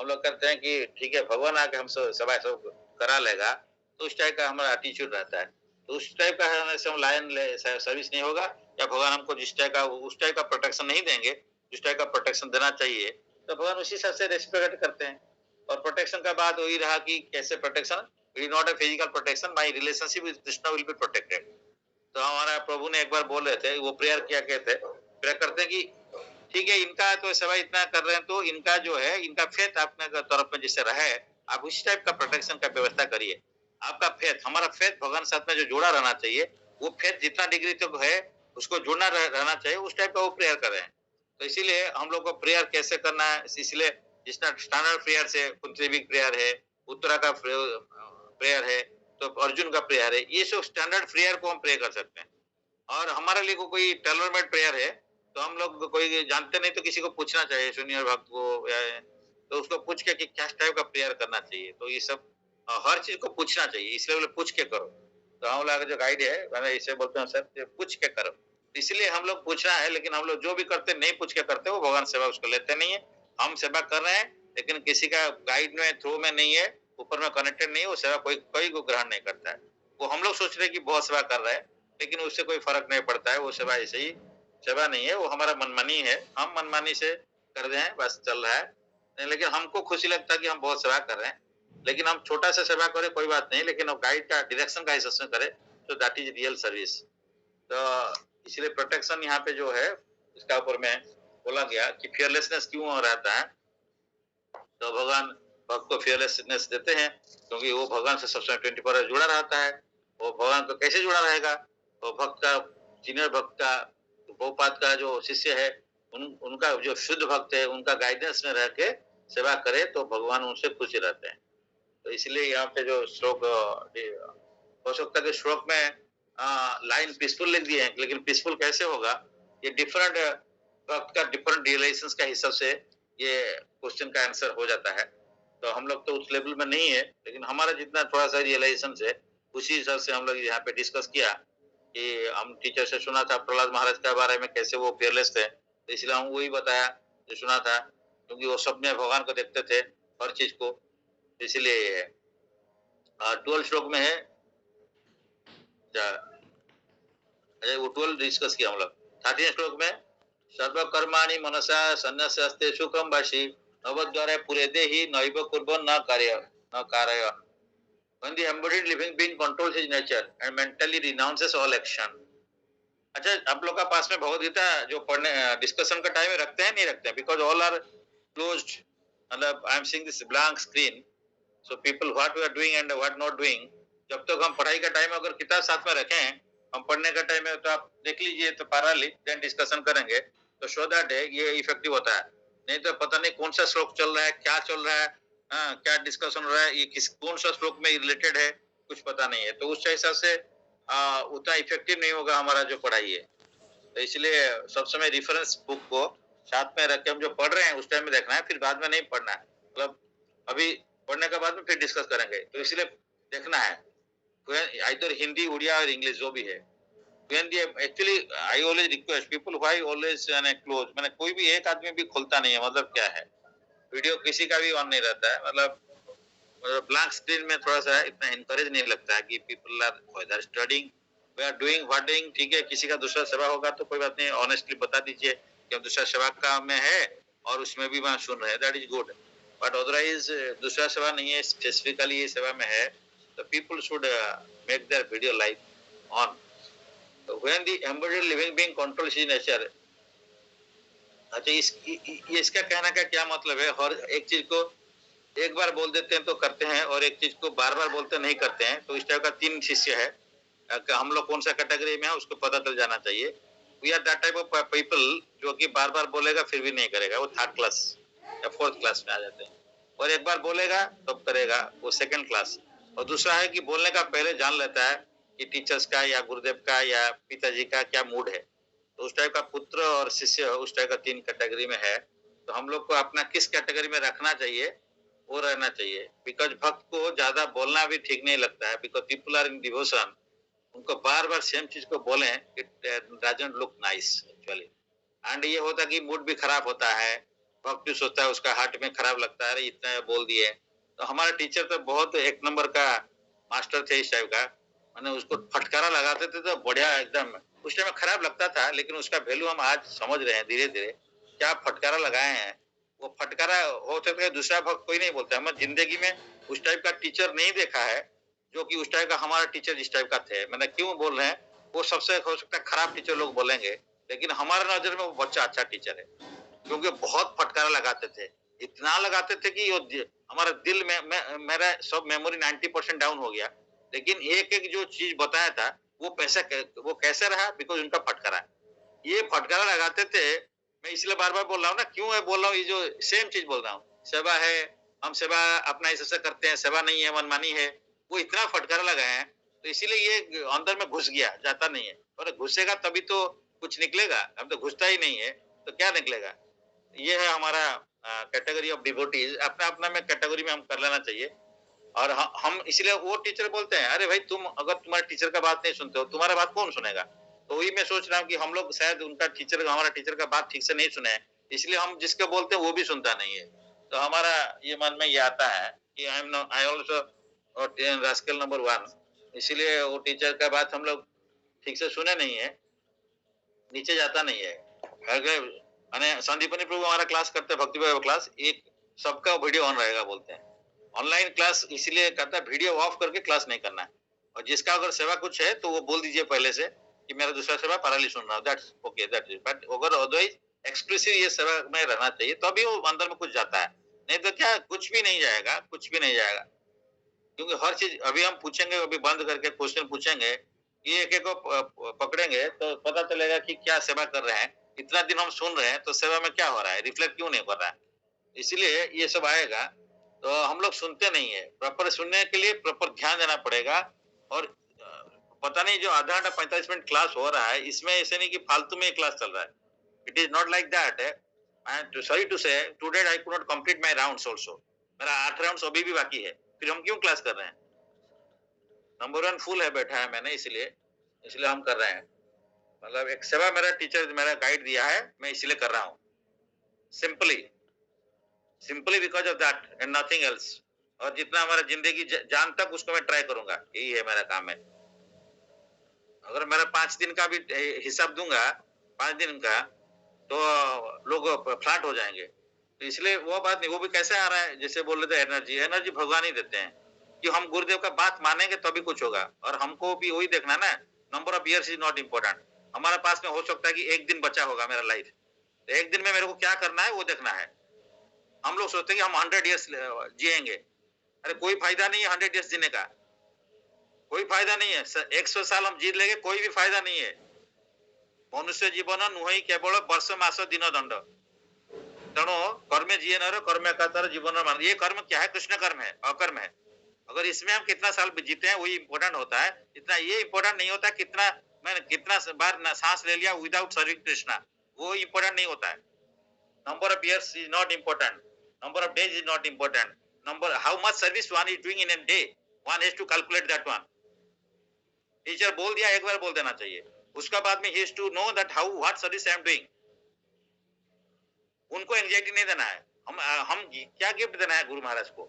S1: हम लोग करते हैं कि ठीक है भगवान आके हम सभा सब करा लेगा, तो उस टाइप का हमारा एटीट्यूड रहता है। तो उस टाइप का होने से हम लायन सर्विस नहीं होगा, या भगवान हमको जिस टाइप का उस टाइप का प्रोटेक्शन नहीं देंगे, जिस टाइप का प्रोटेक्शन देना चाहिए, तो भगवान उसी हिसाब से रेस्पेक्ट करते हैं। और प्रोटेक्शन का बात वही रहा कि कैसे protection, it is not a physical protection, my relationship with Krishna will be protected. तो हमारा प्रभु ने एक बार बोल रहे थे, वो प्रेयर किया कहते, प्रेयर करते हैं कि ठीक है इनका तो सेवा इतना कर रहे हैं, तो इनका जो है इनका फेथ अपने तरफ में जिससे रहे, आप उस टाइप का प्रोटेक्शन का व्यवस्था करिए। आपका फेथ, हमारा फेथ भगवान साथ में जो जुड़ा रहना चाहिए, वो फेथ जितना डिग्री तक है उसको जुड़ना रहना चाहिए, उस टाइप का वो प्रेयर कर रहे हैं। तो इसीलिए हम लोग को प्रेयर कैसे करना है, इसलिए जिस स्टैंडर्ड प्रेयर से कुंतलेबिक प्रेयर है, उत्तरा का प्रेयर है, तो अर्जुन का प्रेयर है, ये सब स्टैंडर्ड प्रेयर को हम प्रे कर सकते हैं। और हमारे लिए कोई टेलर मेड प्रेयर है, तो हम लोग कोई जानते नहीं तो किसी को पूछना चाहिए, जूनियर भक्त को या तो उसको पूछ के कि क्या टाइप का प्रेयर करना चाहिए। तो ये सब हर चीज को पूछना चाहिए, इसलिए बोले पूछ के करो। तो हम लोग जो गाइड है मैंने इसे बोलते हैं सर पूछ के करो, इसलिए हम लोग पूछना है। लेकिन हम लोग जो भी करते नहीं पूछ के करते, वो भगवान सेवा उसको लेते नहीं है। हम सेवा कर रहे हैं, लेकिन किसी का गाइड में थ्रू में नहीं है, ऊपर में कनेक्टेड नहीं है, वो सेवा कोई को ग्रहण नहीं करता है। वो हम लोग सोच रहे हैं कि बहुत सेवा कर रहे हैं, लेकिन उससे कोई फर्क नहीं पड़ता है। वो सेवा ऐसे ही सेवा नहीं है, वो हमारा मनमानी है, हम मनमानी से कर रहे हैं, बस चल रहा है। लेकिन हमको खुशी लगता है कि हम बहुत सेवा कर रहे हैं, लेकिन हम छोटा सा सेवा करें कोई बात नहीं, लेकिन गाइड का डायरेक्शन का हिसाब से करें, तो दैट इज रियल सर्विस। तो इसलिए प्रोटेक्शन यहाँ पे जो है इसका ऊपर में बोला गया कि फियरलेसनेस क्यों रहता है। तो भगवान भक्त को फियरलेसनेस देते हैं, क्योंकि वो भगवान से सबसे 24 आवर जुड़ा रहता है। वो भगवान को कैसे जुड़ा रहेगा, वो भक्त का सीनियर भक्त का बहुपात का जो शिष्य है, उनका जो शुद्ध भक्त है, उनका गाइडेंस में रह के सेवा करे, तो भगवान उनसे खुश रहते हैं। तो इसलिए यहाँ पे जो श्लोक हो सकता है कि श्लोक में लाइन पीसफुल लिख दिए हैं, लेकिन पीसफुल कैसे होगा, ये डिफरेंट वक्त का डिफरेंट रियलाइजेशंस का हिसाब से ये क्वेश्चन का आंसर हो जाता है। तो हम लोग तो उस लेवल में नहीं है, लेकिन हमारा जितना थोड़ा सा रियलाइजेशन है, उसी हिसाब से हम लोग यहाँ पे डिस्कस किया कि हम टीचर से सुना था प्रहलाद महाराज के बारे में कैसे वो फियरलेस थे, तो इसलिए हम वही बताया जो सुना था, क्योंकि वो सब में भगवान को देखते थे हर चीज को। इसलिए 12 श्लोक में है, वो 12 डिस्कस किया हम लोग। 13 श्लोक में सर्व कर्माणि मनसा सन्न्यास्ते सुखम वासी नवद्वारे पूरे देहि नैव कुर्बन न कार्य when the embodied living being controls his nature and mentally renounces all action। अच्छा, आप लोग का पास में भगवद गीता जो पढ़ने डिस्कशन का टाइम रखते हैं नहीं रखते हैं? बिकॉज ऑल आर क्लोज्ड, मतलब I am seeing this blank screen, so people what we are doing and what not doing. जब तक हम पढ़ाई का टाइम अगर किताब साथ में रखें, हम पढ़ने का टाइम है तो आप देख लीजिए, तो पारा लिख देन डिस्कशन करेंगे, तो शो दैट है ये इफेक्टिव होता है। नहीं तो पता नहीं कौन सा श्लोक चल रहा है, क्या चल रहा है, क्या डिस्कशन हो रहा है, ये किस कौन सा श्लोक में रिलेटेड है, कुछ पता नहीं है। तो उस हिसाब से उतना इफेक्टिव नहीं होगा हमारा जो पढ़ाई है। तो इसलिए सब समय रिफरेंस बुक को साथ में रख के हम जो पढ़ रहे हैं उस टाइम में देखना है, फिर बाद में नहीं पढ़ना है। मतलब अभी पढ़ने के बाद में फिर डिस्कस करेंगे, तो इसलिए देखना है आइदर हिंदी, उड़िया और इंग्लिश जो भी है। Actually I always request people why always close, मैंने कोई भी एक आदमी भी खोलता नहीं है, मतलब क्या है, वीडियो किसी का भी ऑन नहीं रहता है, मतलब ब्लैंक स्क्रीन में थोड़ा सा इतना इनकरेज नहीं लगता है कि people are studying, we are doing what doing. ठीक है, किसी का दूसरा सेवा होगा तो कोई बात नहीं, ऑनेस्टली बता दीजिए कि हम दूसरा सेवा का में है और उसमें भी वहाँ सुन रहे हैं, that is good. But otherwise दूसरा सेवा नहीं है, स्पेसिफिकली ये सेवा में है, तो people should make their video live on. When the embedded living being controls his nature. अच्छा, इसका कहने का क्या मतलब है, हर एक चीज को एक बार बोल देते हैं तो करते हैं, और एक चीज को बार बार बोलते नहीं करते हैं। तो इस टाइप का 3 शिष्य है, हम लोग कौन सा कैटेगरी में है उसको पता चल जाना चाहिए। We are that type of people जो कि बार बार बोलेगा फिर भी नहीं करेगा, वो 3rd क्लास या 4th क्लास में आ जाते हैं। और एक बार बोलेगा तब तो करेगा, वो 2nd क्लास। और दूसरा है कि बोलने का पहले जान लेता है कि टीचर्स का या गुरुदेव का या पिताजी का क्या मूड है। तो उस टाइप का पुत्र और शिष्य उस टाइप का 3 कैटेगरी में है। तो हम लोग को अपना किस कैटेगरी में रखना चाहिए, वो रहना चाहिए। बिकॉज भक्त को ज्यादा बोलना भी ठीक नहीं लगता है, because people are in devotion, उनको बार बार सेम चीज को बोलें, it doesn't look nice actually. And ये होता है कि मूड भी खराब होता है, वक्त भी सोचता है, उसका हार्ट में खराब लगता है, अरे इतना बोल दिए। तो हमारा टीचर तो बहुत एक नंबर का मास्टर थे इस टाइप का, मैंने उसको फटकारा लगाते थे तो बढ़िया एकदम। उस टाइम में खराब लगता था, लेकिन उसका वैल्यू हम आज समझ रहे हैं धीरे धीरे, क्या फटकारा लगाए हैं। वो फटकारा हो सकता है दूसरा भक्त कोई नहीं बोलता है, मैं जिंदगी में उस टाइप का टीचर नहीं देखा है जो कि उस टाइप का हमारा टीचर जिस टाइप का थे। मैंने क्यों बोल रहे हैं, वो सबसे हो सकता है खराब टीचर लोग बोलेंगे, लेकिन हमारे नजर में वो बच्चा अच्छा टीचर है, क्योंकि बहुत फटकारा लगाते थे। इतना लगाते थे कि हमारा दिल में मेरा सब मेमोरी 90% डाउन हो गया, लेकिन एक एक जो चीज बताया था वो पैसा वो कैसे रहा, बिकॉज उनका फटकारा। ये फटकारा लगाते थे। मैं इसलिए बार बार बोल रहा हूँ ना, क्यों है बोल रहा हूँ, ये जो सेम चीज बोल रहा हूँ, सेवा है, हम सेवा अपना हिस्से से करते हैं, सेवा नहीं है मनमानी है, वो इतना फटकारा लगाए हैं, तो इसीलिए ये अंदर में घुस गया, जाता नहीं है। और घुसेगा तभी तो कुछ निकलेगा, अब तो घुसता ही नहीं है तो क्या निकलेगा। ये है हमारा कैटेगरी ऑफ डिवोटीज, अपना अपना में कैटेगरी में हम कर लेना चाहिए। और हम इसलिए वो टीचर बोलते हैं, अरे भाई तुम अगर तुम्हारे टीचर का बात नहीं सुनते हो, तुम्हारा बात कौन सुनेगा। तो वही मैं सोच रहा हूँ कि हम लोग शायद उनका टीचर, हमारा टीचर का बात ठीक से नहीं सुने हैं, इसलिए हम जिसके बोलते हैं वो भी सुनता नहीं है। तो हमारा ये मन में ये आता है कि आई ऑल्सो रास्कल नंबर 1, इसीलिए वो टीचर का बात हम लोग ठीक से सुने नहीं है, नीचे जाता नहीं है। अगर संदीपनी प्रभु हमारा क्लास करते हैं, भक्ति भाव क्लास, एक सबका वीडियो ऑन रहेगा बोलते हैं। ऑनलाइन क्लास इसलिए करता है, वीडियो ऑफ करके क्लास नहीं करना है। और जिसका अगर सेवा कुछ है तो वो बोल दीजिए पहले से कि मेरा दूसरा सेवा पैरेलल सुन रहा हूँ, that's okay, that is. But अगर अदरवाइज एक्सक्लूसिव ये सेवा में रहना चाहिए, तो अभी वो अंदर में कुछ जाता है, नहीं तो क्या कुछ भी नहीं जाएगा, कुछ भी नहीं जाएगा। क्योंकि हर चीज अभी हम पूछेंगे, अभी बंद करके क्वेश्चन पूछेंगे, ये एक एक को पकड़ेंगे तो पता चलेगा कि क्या सेवा कर रहे हैं। इतना दिन हम सुन रहे हैं तो सेवा में क्या हो रहा है, रिफ्लेक्ट क्यों नहीं कर रहा है। इसलिए ये सब आएगा। तो हम लोग सुनते नहीं है, प्रॉपर सुनने के लिए प्रॉपर ध्यान देना पड़ेगा। और पता नहीं जो आधा घंटा 45 मिनट क्लास हो रहा है, इसमें ऐसे नहीं कि फालतू में क्लास चल रहा है। It is not like that. And sorry to say today I could not complete my rounds also, मेरा 8 राउंड्स अभी भी बाकी है, फिर हम क्यों क्लास कर रहे हैं। नंबर 1 फुल है बैठा है मैंने, इसलिए इसलिए हम कर रहे हैं। मतलब एक सेवा मेरा टीचर मेरा गाइड दिया है, मैं इसलिए कर रहा हूँ, simply simply because of that and nothing else. और जितना हमारा जिंदगी जान तक उसको मैं ट्राई करूंगा, यही है मेरा काम है। अगर मेरा 5 दिन का भी हिसाब दूंगा, 5 दिन का, तो लोग फ्लैट हो जाएंगे। तो इसलिए वो बात नहीं, वो भी कैसे आ रहा है, जैसे बोल रहे थे एनर्जी, एनर्जी भगवान ही देते हैं, कि हम गुरुदेव का बात मानेंगे तभी कुछ होगा। और हमको भी वही देखना ना, number of years is not important. हमारे पास में हो सकता है कि एक दिन बचा होगा मेरा लाइफ, तो एक दिन में मेरे को क्या करना है वो देखना है। हम लोग सोचते हैं कि हम 100 इयर्स जिएंगे, अरे कोई फायदा नहीं है 100 इयर्स जीने का, कोई फायदा नहीं है। 100 साल हम जी लेंगे, कोई भी फायदा नहीं है। मनुष्य जीवन नुहई केवल वर्ष मास दिन दंड, तेणु कर्मे जिए न कर्म का तर जीवन मान। ये कर्म क्या है, कृष्ण कर्म है, अकर्म है। अगर इसमें हम कितना साल जीते हैं वही इंपॉर्टेंट होता है, इतना ये इंपॉर्टेंट नहीं होता कितना मैंने कितना बार सांस ले लिया विदाउट सर्विंग कृष्णा, वो इंपॉर्टेंट नहीं होता है। Number of years is not important, number of days is not important, number how much service one is doing in a day, one has to calculate that one। Teacher बोल दिया, एक बार बोल देना चाहिए, उसका बाद में he has to know that how what service I am doing। उनको एंजाइटी नहीं देना है। हम क्या गिफ्ट देना है गुरु महाराज को,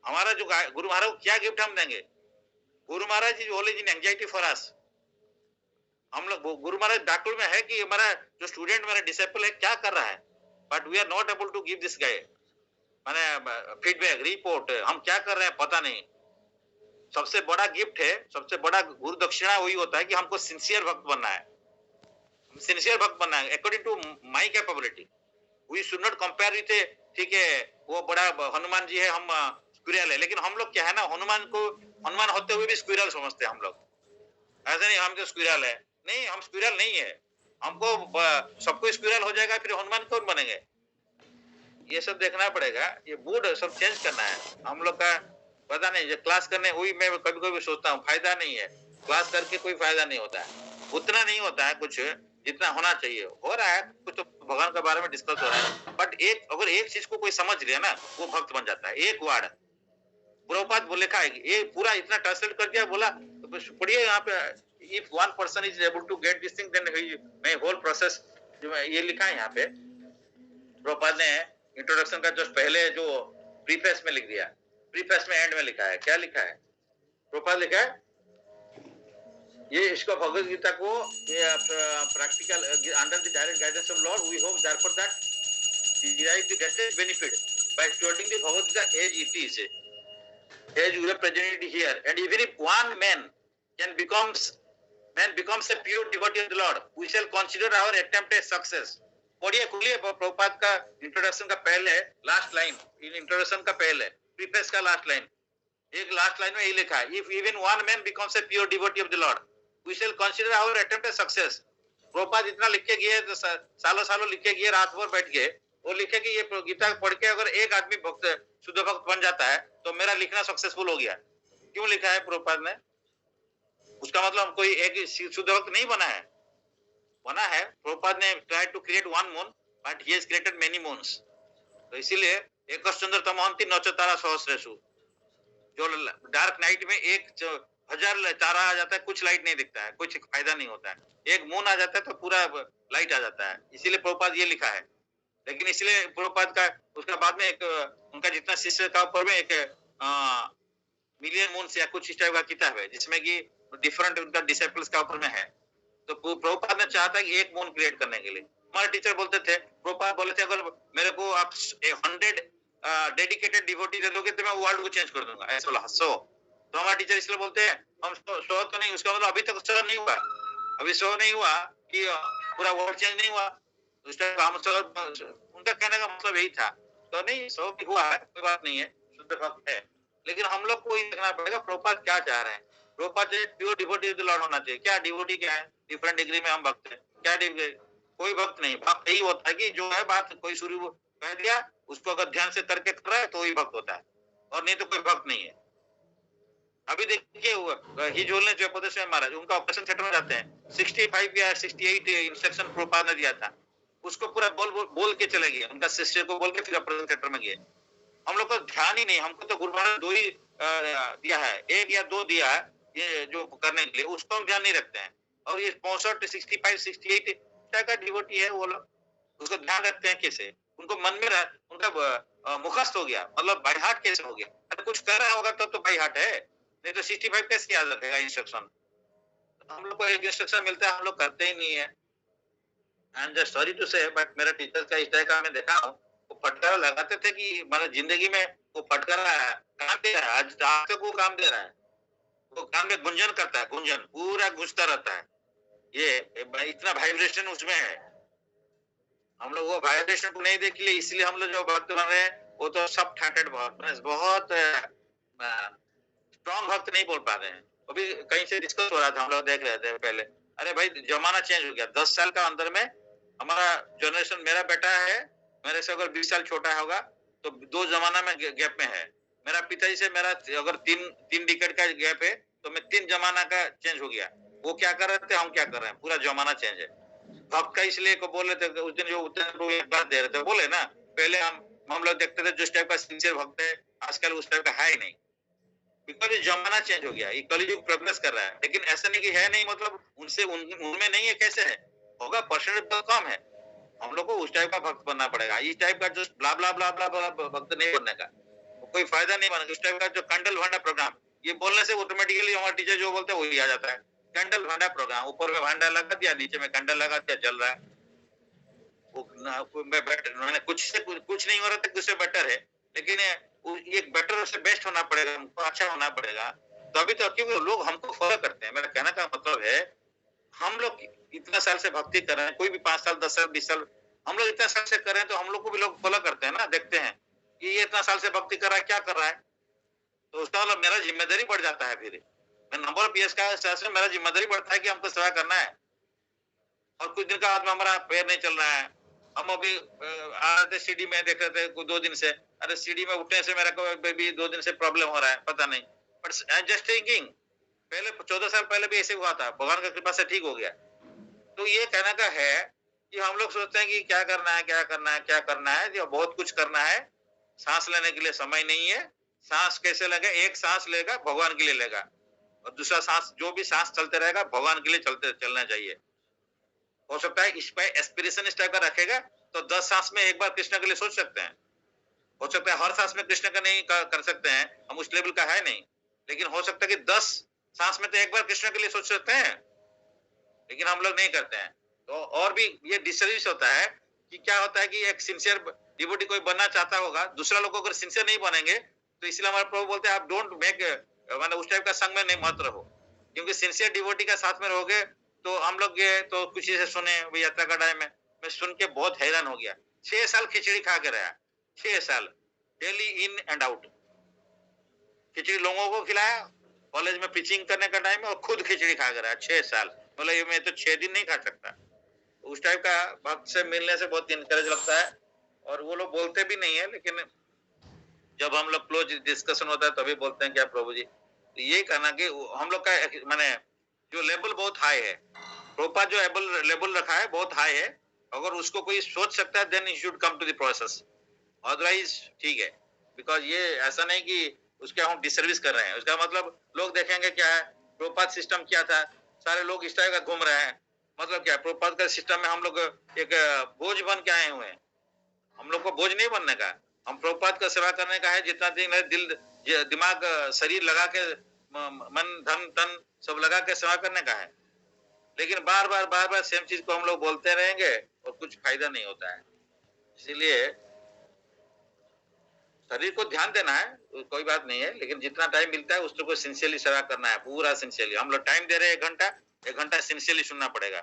S1: हमारा जो गुरु महाराज को क्या गिफ्ट हम देंगे। Guru Maharaj is only in anxiety for us. हम लोग गुरु महाराज डाकुल में है कि हमारा जो स्टूडेंट मेरा डिसेबल है क्या कर रहा है, but we are not able to give this guy माने फीडबैक रिपोर्ट, हम क्या कर रहे हैं पता नहीं। सबसे बड़ा गिफ्ट है, सबसे बड़ा गुरु दक्षिणा वही होता है कि हमको सिंसियर भक्त बनना है, सिंसियर भक्त बनना है according to my capability. We should not compare with, ठीक है वो बड़ा हनुमान जी है, हम स्क्विरल है, लेकिन हम लोग क्या है ना, हनुमान को हनुमान होते हुए भी स्क्विरल समझते हैं हम लोग। ऐसे नहीं हम तो स्क्विरल है, नहीं हम स्क्विरल नहीं है, हमको सबको स्क्विरल हो जाएगा फिर हनुमान कौन बनेंगे। ये सब देखना पड़ेगा, ये मूड सब चेंज करना है हम लोग का। पता नहीं क्लास करने हुई, मैं कभी कभी सोचता हूँ फायदा नहीं है, क्लास करके कोई फायदा नहीं होता है, उतना नहीं होता है कुछ जितना होना चाहिए। हो रहा है कुछ तो भगवान के बारे में डिस्कस हो रहा है, बट एक अगर एक चीज को कोई समझ लिया ना वो भक्त बन जाता है। एक वर्ड प्रभुपाद बोले लिखा है, ये पूरा इतना ट्रांसलेट कर दिया, बोला तो पढ़िए यहाँ पे, if one person is able to get this thing then my whole process, जो ये लिखा है यहाँ पे, प्रभुपाद ने इंट्रोडक्शन का जस्ट पहले जो प्रीफेस में लिख दिया, प्रीफेस में एंड में लिखा है, क्या लिखा है? प्रभुपाद लिखा है ये इसको भगवद गीता को practical under the direct guidance of lord we hope therefore that derive the greatest benefit by studying the Bhagavad Gita as it is, as you have presented here. And even if one man becomes a pure devotee of the Lord, we shall consider our attempt a success. पढ़िए खुलिए प्रभुपाद का introduction का पहले last line, in introduction का पहले preface का last line, एक last line में यही लिखा है, if even one man becomes a pure devotee of the Lord, we shall consider our attempt a success. Prabhupada इतना लिख के गए, तो सालों सालों लिख के गए, रात भर बैठ के वो लिखे कि ये गीता पढ़ के अगर एक आदमी भक्त शुद्ध भक्त बन जाता है तो मेरा लिखना सक्सेसफुल हो गया। क्यों लिखा है प्रभुपाद ने? उसका मतलब कोई एक शुद्ध भक्त नहीं बना है, बना है। प्रभुपाद ने try to create one moon but he has created many moons. तो इसीलिए एक चंद्र तमहंति नक्षतारा सहस्रेषु, जो डार्क नाइट में 1000 तारा आ जाता है, कुछ लाइट नहीं दिखता है, कुछ फायदा नहीं होता है, एक मून आ जाता है तो पूरा लाइट आ जाता है। इसीलिए प्रभुपाद ये लिखा है। लेकिन इसलिए प्रभुपाद का उसका बाद में एक उनका जितना शिष्य का ऊपर में एक मिलियन मून्स या कुछ इस टाइप का किताब है जिसमें कि डिफरेंट उनका डिसिपल्स का ऊपर में है। तो प्रभुपाद ने चाहता है कि एक मून क्रिएट करने के लिए। हमारे टीचर बोलते थे, प्रभुपाद बोले थे अगर मेरे को आप 100 डेडिकेटेड डिवोटी दे दोगे तो मैं वर्ल्ड को चेंज कर दूंगा, ऐसा बोला। सो तो हमारे टीचर इसलिए बोलते हैं हम 100 तो नहीं, उसका मतलब अभी तक 100 नहीं हुआ, अभी 100 नहीं हुआ कि पूरा वर्ल्ड चेंज नहीं हुआ। उनका कहने का मतलब यही था। तो नहीं, 100 भी हुआ है, कोई बात नहीं है, शुद्ध भक्त है। लेकिन हम लोग को ये देखना पड़ेगा प्रभुपाद क्या चाह रहे हैं। प्रभुपाद प्योर डिवोटी लॉर्ड होना चाहिए। क्या डिवोटी क्या है? डिफरेंट डिग्री में हम भक्त हैं। क्या कोई भक्त नहीं, भक्त यही होता है कि जो है बात कोई शुरू कह दिया उसको अगर ध्यान से करके कर रहा है तो ही भक्त होता है, और नहीं तो कोई भक्त नहीं है। अभी देखिए हिजोल ने जयप्रकाश महाराज उनका ऑपरेशन थिएटर में जाते हैं, 65 या 68 इंस्ट्रक्शन प्रभुपाद ने दिया था, उसको पूरा बोल के चले गए, उनका शिष्य को बोल के फिर ऑपरेशन थिएटर में गए। हम लोग को ध्यान ही नहीं, हमको तो गुरु महाराज 2 ही दिया है, 1 या 2 दिया है ये जो करने के लिए, उसको हम ध्यान नहीं रखते हैं। और ये 65, 65, 68 का डिवोटी है वो लोग, उसको ध्यान रखते हैं कैसे? उनको मन में उनका मुखस्त हो गया, मतलब बाई हार्ट कैसे हो गया? अगर कुछ कर रहा होगा तो बाई हार्ट है, नहीं तो 65 कैसे याद रखेगा इंस्ट्रक्शन? हम लोग को एक इंस्ट्रक्शन मिलता है, हम लोग करते ही नहीं है। I am just sorry to say, but मेरा टीचर का इस तरह का मैं देखा हूँ, वो फटकार लगाते थे कि मतलब जिंदगी में वो फटकार काम दे रहा है, आज तक वो काम दे रहा है, वो काम में गुंजन करता है, गुंजन पूरा गूंजता रहता है। ये इतना वाइब्रेशन उसमें है, हम लोग वो वाइब्रेशन को नहीं देख लिए, इसलिए हम लोग जो भक्त बन रहे हैं वो तो सब ठाटेड बहुत स्ट्रॉन्ग भक्त नहीं बोल पा रहे हैं। अभी कहीं से डिस्कस हो रहा था, हम लोग देख रहे थे पहले, अरे भाई जमाना चेंज हो गया, 10 साल का अंदर में हमारा जनरेशन, मेरा बेटा है मेरे से अगर 20 साल छोटा होगा तो 2 जमाना में गैप में है। मेरा पिताजी से मेरा अगर 3 डिकेड का गैप है तो मैं 3 जमाना का चेंज हो गया। वो क्या कर रहे थे, हम क्या कर रहे हैं, पूरा जमाना चेंज है। भक्त का इसलिए को बोले थे उस दिन जो बात दे रहे थे, बोले ना पहले हम लोग देखते थे जिस टाइप का सिंसियर भक्त है, आजकल उस टाइप का है ही नहीं, बिकॉज ये जमाना चेंज हो गया, ये कलयुग प्रोग्रेस कर रहा है। लेकिन ऐसा नहीं कि है नहीं, मतलब उनसे उनमें नहीं है, कैसे है होगा, परसेंटेज बहुत कम है। हम लोग को उस टाइप का भक्त बनना पड़ेगा, इस टाइप का जो ब्ला ब्ला ब्ला ब्ला भक्त नहीं बनने का, कोई फायदा नहीं बनेगा। उस टाइप का जो कैंडल भांडा प्रोग्राम, ये बोलने से ऑटोमेटिकली हमारे टीचर जो बोलते हैं वही आ जाता है। कैंडल भांडा प्रोग्राम, ऊपर में भांडा लगा दिया, नीचे में कैंडल लगा दिया, जल रहा है, मैंने कुछ नहीं हो रहा था, उससे बेटर है। लेकिन एक बेटर से बेस्ट होना पड़ेगा, हमको अच्छा होना पड़ेगा, तभी तो क्योंकि लोग हमको फॉलो करते हैं। मेरा कहने का मतलब है हम लोग इतना साल से भक्ति कर रहे हैं, कोई भी 5 साल 10 साल 20 साल हम लोग इतना साल से कर रहे हैं, तो हम लोग को भी लोग फॉलो करते हैं ना, देखते हैं कि ये इतना साल से भक्ति कर रहा है, क्या कर रहा है, तो उसका मतलब मेरा जिम्मेदारी बढ़ जाता है। फिर मैं नंबर ऑफ ईयर्स का से मेरा जिम्मेदारी बढ़ता है कि हमको सेवा करना है। और कुछ दिन का बाद में हमारा पैर नहीं चल रहा है, हम अभी आ रहे थे सीढ़ी में, देख रहे थे 2 दिन से, अरे सीढ़ी में उठने से मेरा को भी 2 दिन से प्रॉब्लम हो रहा है, पता नहीं, बट आई जस्ट थिंकिंग पहले 14 साल पहले भी ऐसे हुआ था, भगवान की कृपा से ठीक हो गया। तो ये कहने का है कि हम लोग सोचते हैं कि क्या करना है, क्या करना है, क्या करना है, जो बहुत कुछ करना है, सांस लेने के लिए समय नहीं है। सांस कैसे लेगा, एक सांस लेगा भगवान के लिए लेगा, और दूसरा सांस जो भी सांस चलते रहेगा भगवान के लिए चलना चाहिए। हो सकता है इस पे एस्पिरेशन इस टाइप का रखेगा, तो 10 सांस में एक बार कृष्ण के लिए सोच सकते हैं। हो सकता है हर सांस में कृष्ण का नहीं कर सकते हैं, हम उस लेवल का है नहीं, लेकिन हो सकता है कि 10 सांस में तो एक बार कृष्ण के लिए सोच सकते हैं, लेकिन हम लोग नहीं करते हैं। तो और भी ये डिसर्विस होता है कि क्या होता है कि एक सिंसियर डिवोटी कोई बनना चाहता होगा, दूसरा लोग अगर सिंसियर नहीं बनेंगे, तो इसलिए हमारे प्रभु बोलते हैं आप डोंट मेक मतलब उस टाइप का संग में नहीं मत रहो, क्योंकि सिंसियर डिवोटी का साथ में रहोगे तो हम लोग ये तो कुछ से सुने वो यात्रा का टाइम में, मैं सुन के बहुत हैरान हो गया। 6 साल खिचड़ी खा के रहा, 6 साल डेली इन एंड आउट खिचड़ी लोगों को खिलाया, कॉलेज में पिचिंग करने का टाइम है और खुद खिचड़ी खा के रहा 6 साल। बोला ये मैं तो 6 दिन नहीं खा सकता। उस टाइप का भक्त से मिलने से बहुत इनकरेज लगता है, और वो लोग बोलते भी नहीं है, लेकिन जब हम लोग क्लोज डिस्कशन होता है तभी बोलते हैं क्या प्रभु जी, तो ये कहना कि हम लोग का माने जो लेवल बहुत हाई है, प्रोपा जो लेवल रखा है बहुत हाई है, अगर उसको कोई सोच सकता है then you should come to the process, otherwise ठीक है। बिकॉज ये ऐसा नहीं कि उसके हम डिसर्विस कर रहे हैं, उसका मतलब लोग देखेंगे क्या है प्रोपात सिस्टम क्या था, सारे लोग इस टाइप का घूम रहे हैं, मतलब क्या प्रोपात का सिस्टम में हम लोग एक बोझ बन के आए हुए हैं। हम लोग को बोझ नहीं बनने का, हम प्रभुपाद का सेवा करने का है, जितना दिन है दिल दिमाग शरीर लगा के मन धन तन सब लगा के सेवा करने का है। लेकिन बार बार सेम चीज को हम लोग बोलते रहेंगे और कुछ फायदा नहीं होता है। इसीलिए शरीर को ध्यान देना है, कोई बात नहीं है, लेकिन जितना टाइम मिलता है उसको सिंसियरली सेवा करना है, पूरा सिंसियरली। हम लोग टाइम दे रहे हैं 1 घंटा सिंसियरली सुनना पड़ेगा।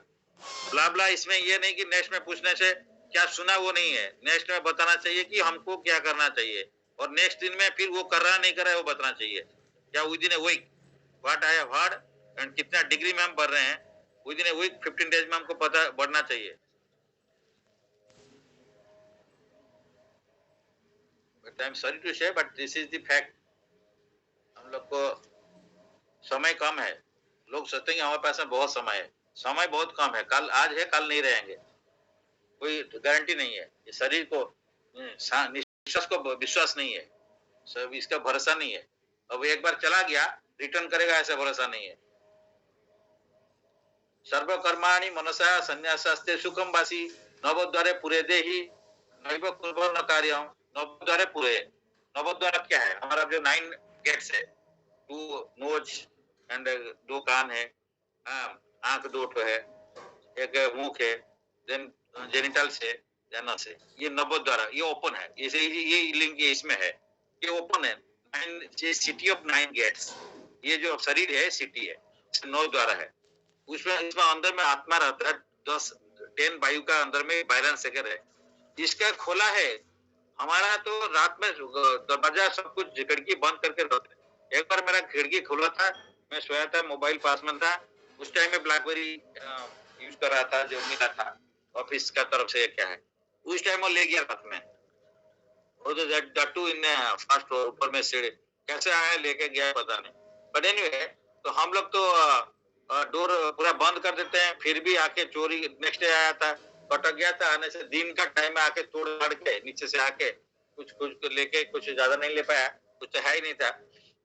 S1: ब्ला ब्ला इसमें ये नहीं कि नेक्स्ट में पूछने से क्या सुना वो नहीं है, नेक्स्ट में बताना चाहिए कि हमको क्या करना चाहिए, और नेक्स्ट दिन में फिर वो कर रहा नहीं कर रहा है वो बताना चाहिए। क्या within a week what I have heard and कितना डिग्री में हम बढ़ रहे हैं, within a week 15 days में हमको पता बढ़ना चाहिए। But I am sorry to say but this is the fact. हम लोग को समय कम है, लोग सोचते हैं हमारे पास में बहुत समय है, समय बहुत कम है, कल आज है कल नहीं रहेंगे, कोई गारंटी नहीं है। ये शरीर को निश्वास को विश्वास नहीं है, सब इसका भरोसा नहीं है, अब एक बार चला गया रिटर्न करेगा ऐसा भरोसा नहीं है। सर्वकर्माणि मनसा संन्यासास्ते सुखम वासी नवद्वारे पूरे देहि नैव कुर्वन् न कार्यम। नवद्वारे पूरे, नवद्वार क्या है, हमारा जो 9 गेट्स है, 2 नोज एंड 2 कान है, आंख 2 है, एक मुख है, देन जेनिटल से जानना से, ये नवद्वार ये ओपन है, ये लिंक इसमें है, ये ओपन है। 9 सिटी ऑफ 9 गेट्स, ये जो शरीर है सिटी है, 9 द्वारा है, उसमें इसमें अंदर में आत्मा रहता है, 10 वायु का अंदर में बैलेंस सेकर है, इसका खोला है। हमारा तो रात में दरवाजा सब कुछ खिड़की बंद करके रहते हैं। एक बार मेरा खिड़की खुला था, मैं सोया था, मोबाइल पास में था, उस टाइम में ब्लैकबेरी यूज कर रहा था, जो मिला था ऑफिस का तरफ से क्या है, उस टाइम वो ले गया रात में, वो तो डट्टू इन फास्ट ऊपर में सीढ़ी कैसे आया लेके गया पता नहीं। बट एनीवे तो हम लोग तो डोर पूरा बंद कर देते हैं, फिर भी आके चोरी नेक्स्ट डे आया था, कटक गया था, आने से दिन का टाइम में आके तोड़ फाड़ के नीचे से आके कुछ लेके, कुछ ज्यादा नहीं ले पाया, कुछ तो है ही नहीं था,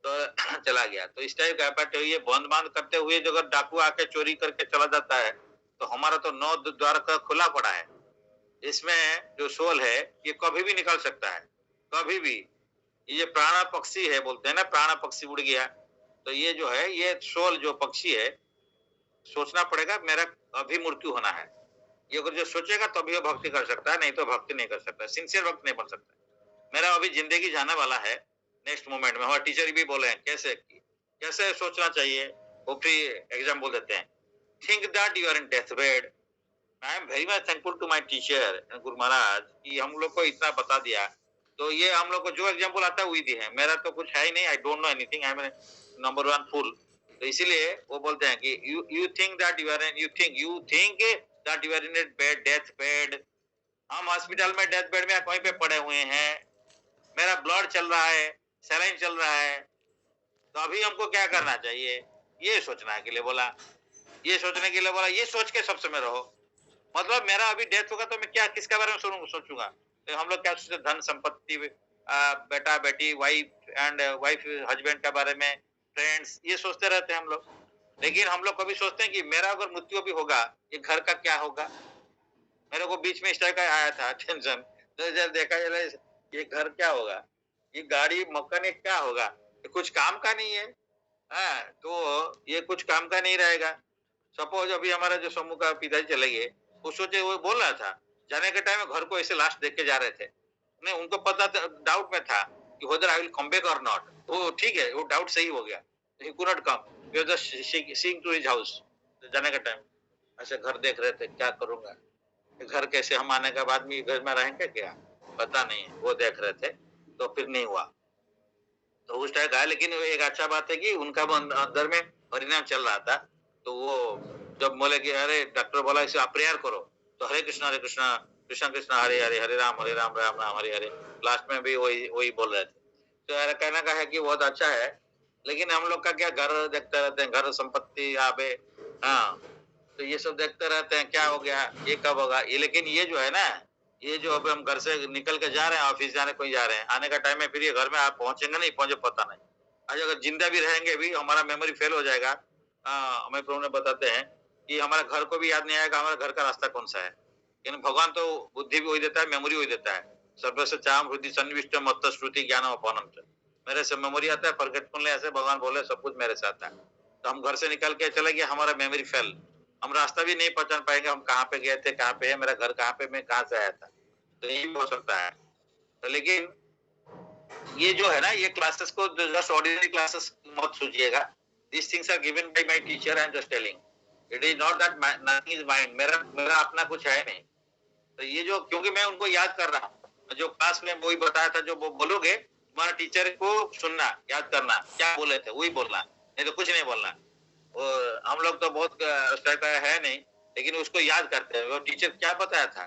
S1: तो चला गया। तो इस टाइप का बट ये बंद बांध करते हुए जो अगर डाकू आके चोरी करके चला जाता है, तो हमारा तो 9 द्वार का खुला पड़ा है। इसमें जो सोल है ये कभी भी निकल सकता है, कभी भी। ये प्राण पक्षी है, बोलते हैं ना प्राण पक्षी उड़ गया, तो ये जो है ये सोल जो पक्षी है, सोचना पड़ेगा मेरा अभी मृत्यु होना है, ये अगर जो सोचेगा तभी वो भक्ति कर सकता है, नहीं तो भक्ति नहीं कर सकता, सिंसियर भक्त नहीं बन सकता। मेरा अभी जिंदगी जाने वाला है नेक्स्ट मोमेंट में, हमारे टीचर भी बोले हैं कैसे सोचना चाहिए, वो फ्री एग्जाम्पल देते हैं, think that you are in death bed. I am very much thankful to my teacher guru Maharaj कि हम लोग को इतना बता दिया, तो ये हम लोग को जो एग्जाम्पल आता है वही दी है, मेरा तो कुछ है ही नहीं, I don't know anything, I am number 1 fool. तो इसीलिए वो बोलते हैं कि you think that you are you think that you are in bed death bed. हम हॉस्पिटल में डेथ बेड में कहीं पे पड़े हुए हैं, मेरा ब्लड चल रहा है, सलाइन चल रहा है, तो अभी हमको क्या करना चाहिए, ये सोचने के लिए बोला, ये सोचने के लिए बोला, ये सोच के सब समय रहो। मतलब मेरा अभी डेथ होगा तो मैं क्या किसके बारे में सोचूंगा, तो हम लोग क्या सोचते, धन संपत्ति, बेटा बेटी, वाइफ हस्बैंड के बारे में, फ्रेंड्स, ये सोचते रहते हैं हम लोग। लेकिन हम लोग कभी सोचते हैं कि मेरा अगर मृत्यु भी होगा ये घर का क्या होगा, मेरे को बीच में इस टाइप का आया था टेंशन। तो जब देखा चला ये घर क्या होगा? ये गाड़ी मैकेनिक क्या होगा? ये कुछ काम का नहीं है। हाँ, तो ये कुछ काम का नहीं रहेगा। सपोज अभी हमारा जो समूह का पिताजी चले गए, वो सोचे वो बोल रहा था, जाने के टाइम में घर को ऐसे लास्ट देख के जा रहे थे। नहीं उनको पता था डाउट में था कि whether I will come back और नॉट। वो ठीक है, वो डाउट सही हो गया। He could not come. He was just seeing to his house जाने का टाइम। ऐसे घर देख रहे थे, क्या करूँगा? घर कैसे हम आने के बाद में घर में रहेंगे क्या? पता नहीं, वो देख रहे थे, तो फिर नहीं हुआ। तो उस टाइम का लेकिन एक अच्छा बात है कि उनका वो अंदर में परिणाम चल रहा था। तो वो जब बोले कि अरे डॉक्टर बोला इसे आप प्रेयर करो, तो हरे कृष्णा, कृष्ण कृष्ण हरे हरे, हरे राम राम राम हरे हरे। लास्ट में भी वही वही बोल रहे थे। तो मेरा कहने का है कि बहुत अच्छा है, लेकिन हम लोग का क्या घर देखते रहते हैं, घर संपत्ति आबे, हाँ, तो ये सब देखते रहते हैं क्या हो गया, ये कब होगा? ये लेकिन ये जो है ना, ये जो अभी हम घर से निकल के जा रहे हैं, ऑफिस जाने कोई जा रहे हैं, आने का टाइम में फिर ये घर में आप पहुँचेंगे नहीं पहुँचे पता नहीं। आज अगर जिंदा भी रहेंगे भी हमारा मेमोरी फेल हो जाएगा। हमें प्रभु ने बताते हैं कि हमारे घर को भी याद नहीं आएगा हमारे घर का रास्ता कौन-सा है। लेकिन भगवान तो बुद्धि भी वही देता है, मेमोरी वही देता है। सर्वस्य चाम हृदि सन्निविष्टम मत्त श्रुति ज्ञानम अपानम च। मेरे से मेमोरी आता है, फॉरगेटफुलनेस ऐसे भगवान बोले सब कुछ मेरे से आता है। तो हम घर से निकल के चले गए, हमारा मेमोरी फेल। हम रास्ता भी नहीं पहचान पाएंगे, हम कहाँ पे गए थे, कहाँ पे है, मेरा घर कहाँ पे, मैं कहाँ से आया था। तो यही हो सकता है। तो लेकिन ये जो है ना, ये क्लासेस को जस्ट ऑर्डिनरी क्लासेस मत सोचिएगा। This things are given by my teacher, I am just telling. It is not that nothing is mind, मेरा मेरा अपना कुछ है नहीं। तो ये जो क्योंकि मैं उनको याद कर रहा हूँ, जो क्लास में वही बताया था, जो वो बोलोगे तुम्हारा टीचर को सुनना, याद करना, क्या बोले थे वही बोलना, नहीं तो कुछ नहीं बोलना। और हम लोग तो बहुत उस टाइप का है नहीं, लेकिन उसको याद करते हैं, वो टीचर क्या बताया था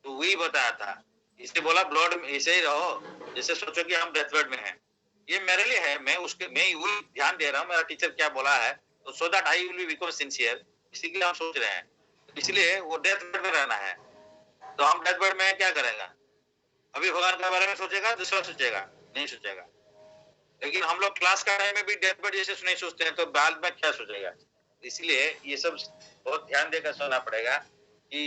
S1: तो वही बताया था। इसने बोला ब्लड ऐसे ही रहो, जैसे सोचो कि हम डेथ बेड में हैं। ये मेरे लिए है, मैं वही ध्यान दे रहा हूँ, मेरा टीचर क्या बोला है, तो so that I will become sincere. इसी के लिए हम सोच रहे हैं, इसलिए वो डेथ बेड में रहना है। तो हम डेथ बेड में क्या करेगा? अभी भगवान के बारे में सोचेगा, दूसरा सोचेगा, नहीं सोचेगा। लेकिन हम लोग क्लास का टाइम में भी डेथ बेड जैसे नहीं सोचते हैं, तो बाद में क्या सोचेगा? इसलिए ये सब बहुत ध्यान देकर सुनना पड़ेगा कि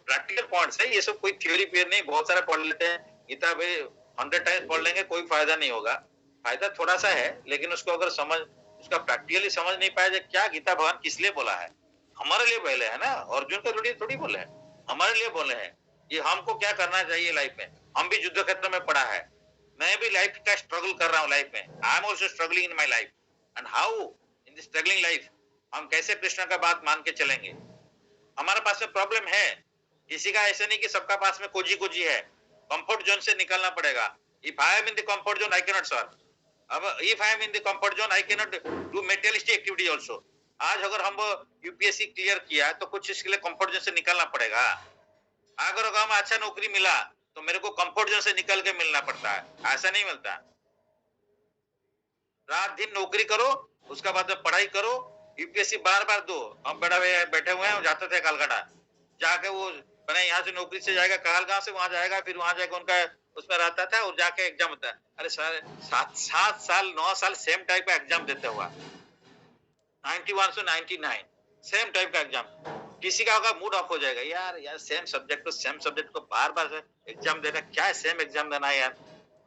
S1: प्रैक्टिकल पॉइंट्स है, ये सब कोई थ्योरी पेयर नहीं। बहुत सारा पढ़ लेते हैं गीता भाई, 100 टाइम्स पढ़ लेंगे, कोई फायदा नहीं होगा। फायदा थोड़ा सा है, लेकिन उसको अगर समझ उसका प्रैक्टिकली समझ नहीं पाया जाए, क्या गीता भगवान किस लिए बोला है, हमारे लिए बोले है ना, अर्जुन का थोड़ी थोड़ी बोले हैं, हमारे लिए बोले हैं। ये हमको क्या करना चाहिए लाइफ में। हम भी युद्ध क्षेत्र में पड़ा है, मैं भी लाइफ का स्ट्रगल कर रहा हूँ लाइफ में। I am also struggling in my life, and how in this struggling life हम कैसे कृष्ण का बात मान के चलेंगे। हमारे पास में प्रॉब्लम है, किसी का ऐसा नहीं कि सबका पास में कोजी कोजी है। कंफर्ट जोन से निकलना पड़ेगा। If I am in the comfort zone I can not serve. अब if I am in the comfort zone I can not do materialistic activity also. आज अगर हम यूपीएससी क्लियर किया तो कुछ इसके लिए कंफर्ट जोन से निकलना पड़ेगा। अगर हमें अच्छा नौकरी मिला तो मेरे को कंफर्ट जोन से निकल के मिलना पड़ता है, ऐसा नहीं मिलता। रात दिन नौकरी करो, उसका बाद में पढ़ाई करो, यूपीएससी बार बार दो। हम बैठे हुए हैं, जाते थे कलकत्ता जाके, वो मैंने यहाँ से नौकरी से जाएगा कहलगांव से वहां जाएगा, फिर वहां जाके उनका उसमें रहता था और जाके एग्जाम होता है। अरे सर 7 साल 9 साल सेम टाइप का एग्जाम देते हुआ, 91 से 99 सेम टाइप का एग्जाम। किसी का होगा मूड ऑफ हो जाएगा, यार यार सेम सब्जेक्ट को बार बार एग्जाम देना, क्या है सेम एग्जाम देना है यार।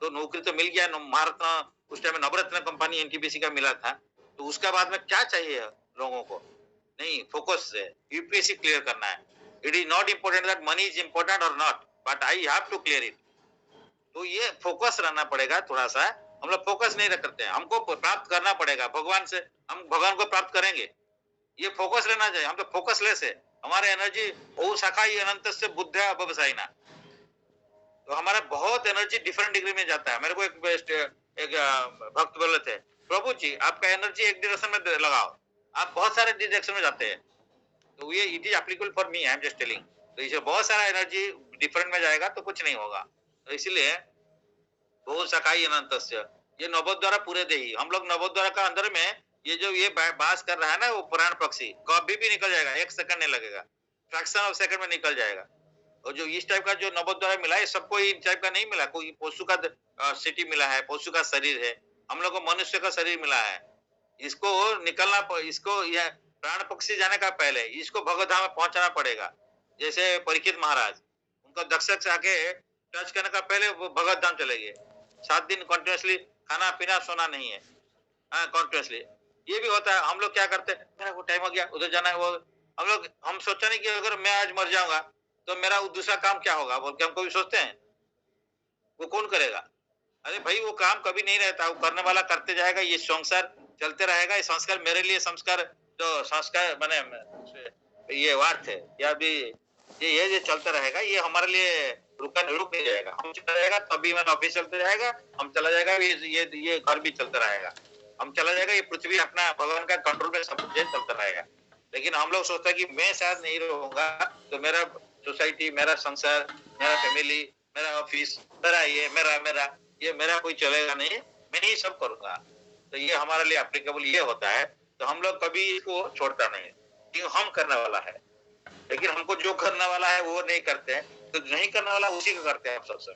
S1: तो नौकरी तो मिल गया, महारत्न उस टाइम नवरत्न कंपनी एनटीपीसी का मिला था, तो उसका बाद में क्या चाहिए लोगों को? नहीं, फोकस है, यूपीएससी क्लियर करना है। It is not important that money is important और not, but I have to clear it. तो ये फोकस रहना पड़ेगा थोड़ा सा। हम लोग फोकस नहीं रखते हैं, हमको प्राप्त करना पड़ेगा भगवान से, हम भगवान को प्राप्त करेंगे। ये फोकस रहना चाहिए, हम तो फोकसलेस है। हमारे एनर्जी ओ शाखा अनंत से बुद्धा व्यवसायना, तो हमारा बहुत एनर्जी डिफरेंट डिग्री में जाता है। मेरे को एक भक्त बोले थे, प्रभु जी आपका एनर्जी एक डायरेक्शन में लगाओ, आप बहुत सारे डायरेक्शन में जाते हैं। तो ये it is applicable for me, I am just telling. तो इसे बहुत सारा एनर्जी डिफरेंट में जाएगा तो कुछ नहीं होगा। तो इसलिए बहु सखाई अनंत, ये नवोद्वारा पूरे दे ही। हम लोग नवोद्वारा का अंदर में ये जो ये बास कर रहा है ना, वो पुराण पक्षी कभी भी निकल जाएगा, 1 सेकंड नहीं लगेगा, फ्रैक्शन ऑफ सेकंड में निकल जाएगा। और जो इस टाइप का जो नवोद्वारा मिला है, सबको इस टाइप का नहीं मिला। कोई पशु का सिटी मिला है, पशु का शरीर है, हम लोग को मनुष्य का शरीर मिला है। इसको निकलना, इसको यह प्राण पक्षी जाने का पहले इसको भगवत धाम में पहुंचाना पड़ेगा। जैसे परीक्षित महाराज, उनका दक्षक से आके टच करने का पहले वो भगत धाम चले गए, 7 दिन कंटिन्यूअसली खाना पीना सोना नहीं है, हाँ कंटिन्यूअसली। ये भी होता है, हम लोग क्या करते हैं, मेरा वो टाइम हो गया उधर जाना है, वो हम सोचा नहीं कि अगर मैं आज मर जाऊंगा तो मेरा वो दूसरा काम क्या होगा बोल के हम कभी सोचते हैं, वो कौन करेगा? अरे भाई वो काम कभी नहीं रहता, वो करने वाला करते जाएगा, ये संसार चलते रहेगा। ये संस्कार मेरे लिए संस्कार, जो संस्कार माने ये वार्थ है या भी ये चलता रहेगा, ये हमारे लिए रुक नहीं जाएगा। हम चला जाएगा तभी मैं ऑफिस चलते जाएगा, हम चला जाएगा ये घर भी चलता रहेगा, हम चला जाएगा, ये पृथ्वी अपना भगवान का कंट्रोल में सब कुछ चलता रहेगा। लेकिन हम लोग सोचते हैं कि मैं शायद नहीं रहूंगा तो मेरा सोसाइटी, मेरा संसार, मेरा फैमिली, मेरा ऑफिस, मेरा कोई चलेगा नहीं, मैं ही सब करूंगा। तो ये हमारे लिए एप्लीकेबल ये होता है। तो हम लोग कभी इसको छोड़ता नहीं, क्योंकि हम करने वाला है। लेकिन हमको जो करने वाला है वो नहीं करते हैं, तो नहीं करने वाला उसी को करते हैं हम सबसे।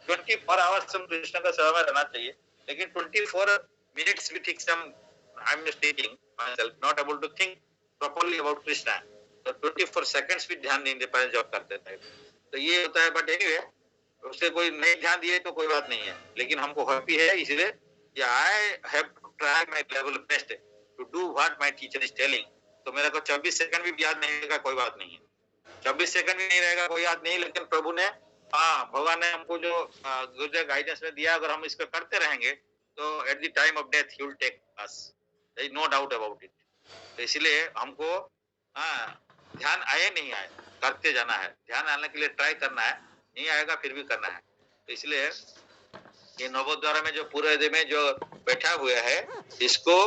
S1: 24 आवर्स हम कृष्ण का सेवा में रहना चाहिए, लेकिन 24 minutes भी ठीक से हम, I am speaking myself, not able to think properly about Krishna, तो 24 सेकंड्स भी ध्यान नहीं दे पाए जॉब करते थे। तो ये होता है। बट एनीवे, उससे कोई नहीं ध्यान दिए तो कोई बात नहीं है, लेकिन हमको हैप्पी है इसलिए I have to try my level best to do what my teacher is telling. तो मेरे को 24 सेकंड भी याद नहीं रहेगा कोई बात नहीं है, 24 सेकंड भी नहीं रहेगा कोई याद नहीं, लेकिन प्रभु ने, हाँ भगवान ने हमको जो गाइडेंस में दिया, अगर हम इसको करते रहेंगे तो at the time of death he will take us, there is no doubt about it. तो इसलिए हमको ध्यान आए नहीं आए करते जाना है, ध्यान आने के लिए ट्राई करना है, नहीं आएगा फिर भी करना है। तो इसलिए ये नवोद्वार में जो पूरे दिन में जो बैठा हुआ है, इसको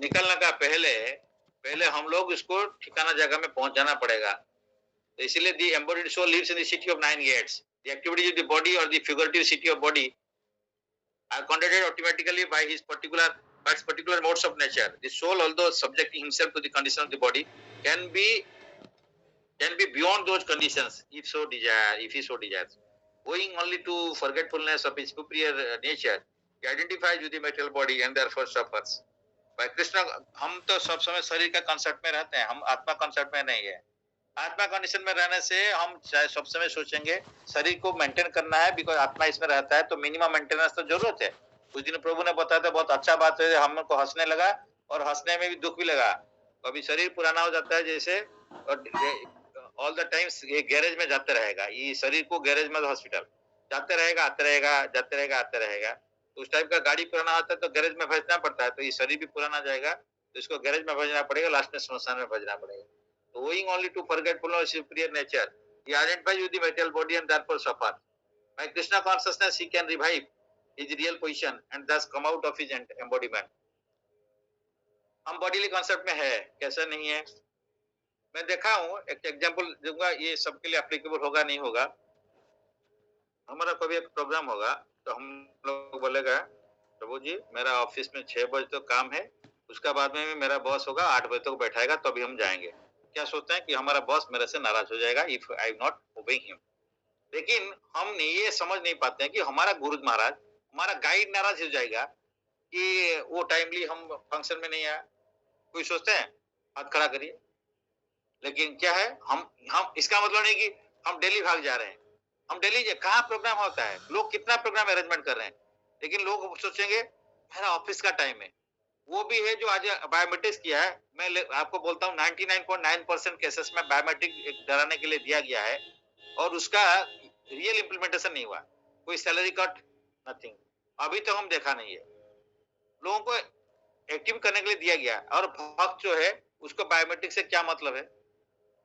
S1: निकलने का पहले हम लोग इसको ठिकाना जगह में पहुंच जाना पड़ेगा। तो इसलिए the embodied soul lives in the city of 9 gates. The activities of the body or the figurative city of body are conducted automatically by its particular modes of nature. The soul, although subjecting himself to the condition of the body, can be beyond those conditions if he so desires. Owing only to forgetfulness of his superior nature, he identifies with the material body and therefore suffers. भाई कृष्ण, हम तो सब समय शरीर का concept में रहते हैं, हम आत्मा कंसेप्ट में नहीं है। आत्मा कंडीशन में रहने से हम सब समय सोचेंगे शरीर को मेंटेन करना है, बिकॉज आत्मा इसमें रहता है, तो मिनिमम मेंटेनेंस तो जरूरत है। उस दिन प्रभु ने बताया था, बहुत अच्छा बात है, हमको हंसने लगा और हंसने में भी दुख भी लगा। कभी शरीर पुराना हो जाता है जैसे, ऑल द टाइम्स ये गैरेज में जाते रहेगा, ये शरीर को गैरेज में हॉस्पिटल जाते रहेगा, आते रहेगा, जाते रहेगा, आते रहेगा। तो उस टाइप का गाड़ी पुराना होता है तो गैरेज में भेजना पड़ता है, तो ये शरीर भी पुराना जाएगा, तो इसको गैरेज में भेजना पड़ेगा, लास्ट में श्मशान में भेजना पड़ेगा। Owing only to forgetfulness of superior nature, he identifies with the material body and therefore suffers. By Krishna consciousness, he can revive his real position and thus come out of his embodiment. हम bodily concept में है, कैसा नहीं है। मैं देखा हूँ, एक एग्जांपल दूंगा, ये सबके लिए एप्लीकेबल होगा नहीं होगा। हमारा कभी एक प्रोग्राम होगा तो हम लोग बोलेगा, प्रभु जी मेरा ऑफिस में 6 बजे तक काम है, उसका बाद में मेरा बॉस होगा 8 बजे तक बैठाएगा तो अभी हम जाएंगे। क्या सोचते हैं कि हमारा बॉस मेरे से नाराज हो जाएगा if I am not obeying him. लेकिन हम ये समझ नहीं पाते हैं कि हमारा गुरु महाराज, हमारा गाइड नाराज हो जाएगा कि वो टाइमली हम फंक्शन में नहीं आया। कोई सोचते हैं? हाथ खड़ा करिए। लेकिन क्या है, हम इसका मतलब नहीं कि हम डेली भाग जा रहे हैं। हम डेली कहाँ प्रोग्राम होता है, लोग कितना प्रोग्राम अरेंजमेंट कर रहे हैं, लेकिन लोग सोचेंगे मेरा ऑफिस का टाइम है। वो भी है जो आज बायोमेट्रिक्स किया है। मैं आपको बोलता हूँ 99.9% केसेस में बायोमेट्रिक डराने के लिए दिया गया है और उसका रियल इम्प्लीमेंटेशन नहीं हुआ। कोई सैलरी कट, नथिंग, अभी तो हम देखा नहीं है। लोगों को एक्टिव करने के लिए दिया गया। और भक्त जो है उसको बायोमेट्रिक से क्या मतलब है?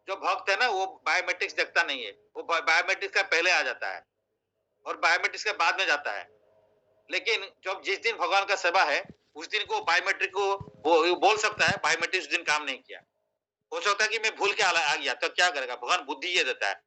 S1: जो भक्त है ना वो बायोमेट्रिक्स देखता नहीं है, वो बायोमेट्रिक्स का पहले आ जाता है और बायोमेट्रिक्स के बाद में जाता है। लेकिन जब जिस दिन भगवान का सेवा है उस दिन को बायोमेट्रिक को वो बोल सकता है बायोमेट्रिक उस दिन काम नहीं किया। हो सकता है कि मैं भूल के आ गया, तो क्या करेगा? भगवान बुद्धि ये देता है।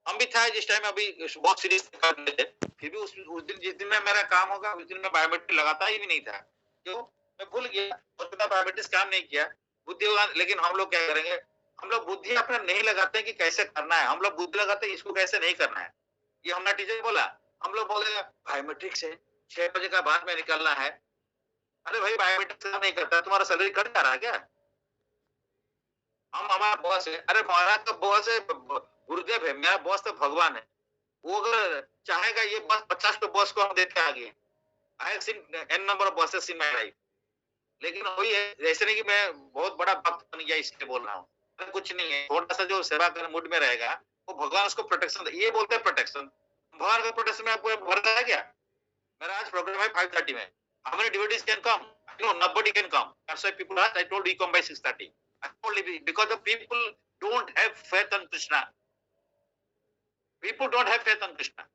S1: हम भी था जिस टाइम अभी बहुत सीरीज कर रहे थे, फिर भी उस दिन जिस दिन में मेरा काम होगा उस दिन में बायोमेट्रिक लगाता ही भी नहीं था। क्यों? मैं भूल गया और बायोमेट्रिक काम नहीं किया, बुद्धि होगा। लेकिन हम लोग क्या करेंगे, हम लोग बुद्धि अपना नहीं लगाते हैं कि कैसे करना है, हम लोग बुद्धि लगाते हैं इसको कैसे नहीं करना है। ये हमारा टीचर बोला, हम लोग बोलेगा बायोमेट्रिक से 6 बजे का बाद में निकलना है। अरे भाई बायोमेट्रिक नहीं करता, तुम्हारा सैलरी कट जा रहा है क्या? हम हमारा बॉस है, अरे हमारा तो बॉस है, गुरुदेव है, मेरा बॉस तो भगवान है। वो अगर चाहेगा ये बॉस 50 तो बॉस को हम देते आगे। I have seen an number of bosses in my life. लेकिन वही है, ऐसे नहीं कि मैं बहुत बड़ा भक्त बन गया इसलिए बोल रहा हूँ। अरे कुछ नहीं है, थोड़ा-सा जो सेवा करने मूड में रहेगा, वो भगवान उसको प्रोटेक्शन दे, ये बोलते हैं प्रोटेक्शन। भगवान का प्रोटेक्शन में आपको भर रहा है क्या? मेरा आज प्रोग्राम है 5:30 में। How many devotees can come? No, nobody can come. That's why people asked, I told you come by 6:30। I told because the people don't have faith on Krishna. People don't have faith on Krishna.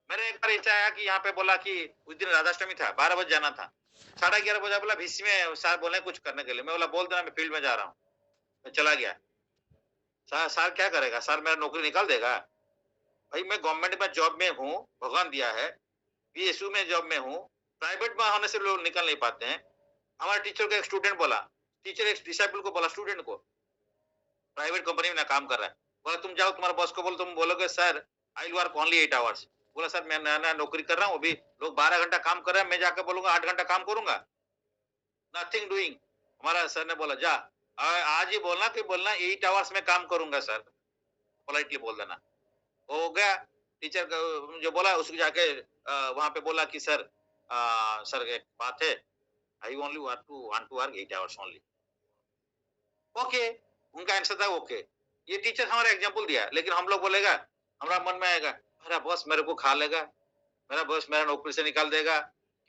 S1: मैंने एक बार ऐसा आया कि यहाँ पे बोला कि उस दिन राधाष्टमी था, 12 बजे जाना था। 11:30 बजे बोला भीसी में सर बोले कुछ करने के लिए। मैं बोला बोल देना मैं फील्ड में जा रहा हूँ। मैं चला गया। सर क्या करेगा? सर मेरा नौकरी निकाल देगा? भाई मैं गवर्नमेंट में जॉब में हूँ, भगवान दिया है। पीएसयू में जॉब में हूँ। प्राइवेट में होने से लोग निकल नहीं पाते हैं। हमारे टीचर को एक स्टूडेंट बोला, टीचर एक डिसाइपल को बोला, स्टूडेंट को, प्राइवेट कंपनी में ना काम कर रहा है। बोला तुम जाओ तुम्हारे बॉस को बोलो, तुम बोलोगे sir I will work only 8 hours. बोला सर मैं नया-नया नौकरी कर रहा हूँ, अभी लोग 12 घंटा काम कर रहे हैं, मैं जाकर बोलूँगा 8 घंटा काम करूँगा। Nothing doing. हमारा सर ने बोला जा आज ही बोलना कि बोलना 8 आवर्स में काम करूँगा सर। पोलाइटली बोल देना। हो गया। टीचर जो बोला उसको जाके वहाँ पे बोला कि सर सर एक बात है, I only want to work 8 hours only. Okay, उनका आंसर था ओके। ये टीचर हमारा एग्जांपल दिया, लेकिन हम लोग बोलेगा, हमारा मन में आएगा, मेरा बॉस मेरे को खा लेगा, मेरा बॉस मेरा नौकरी से निकाल देगा,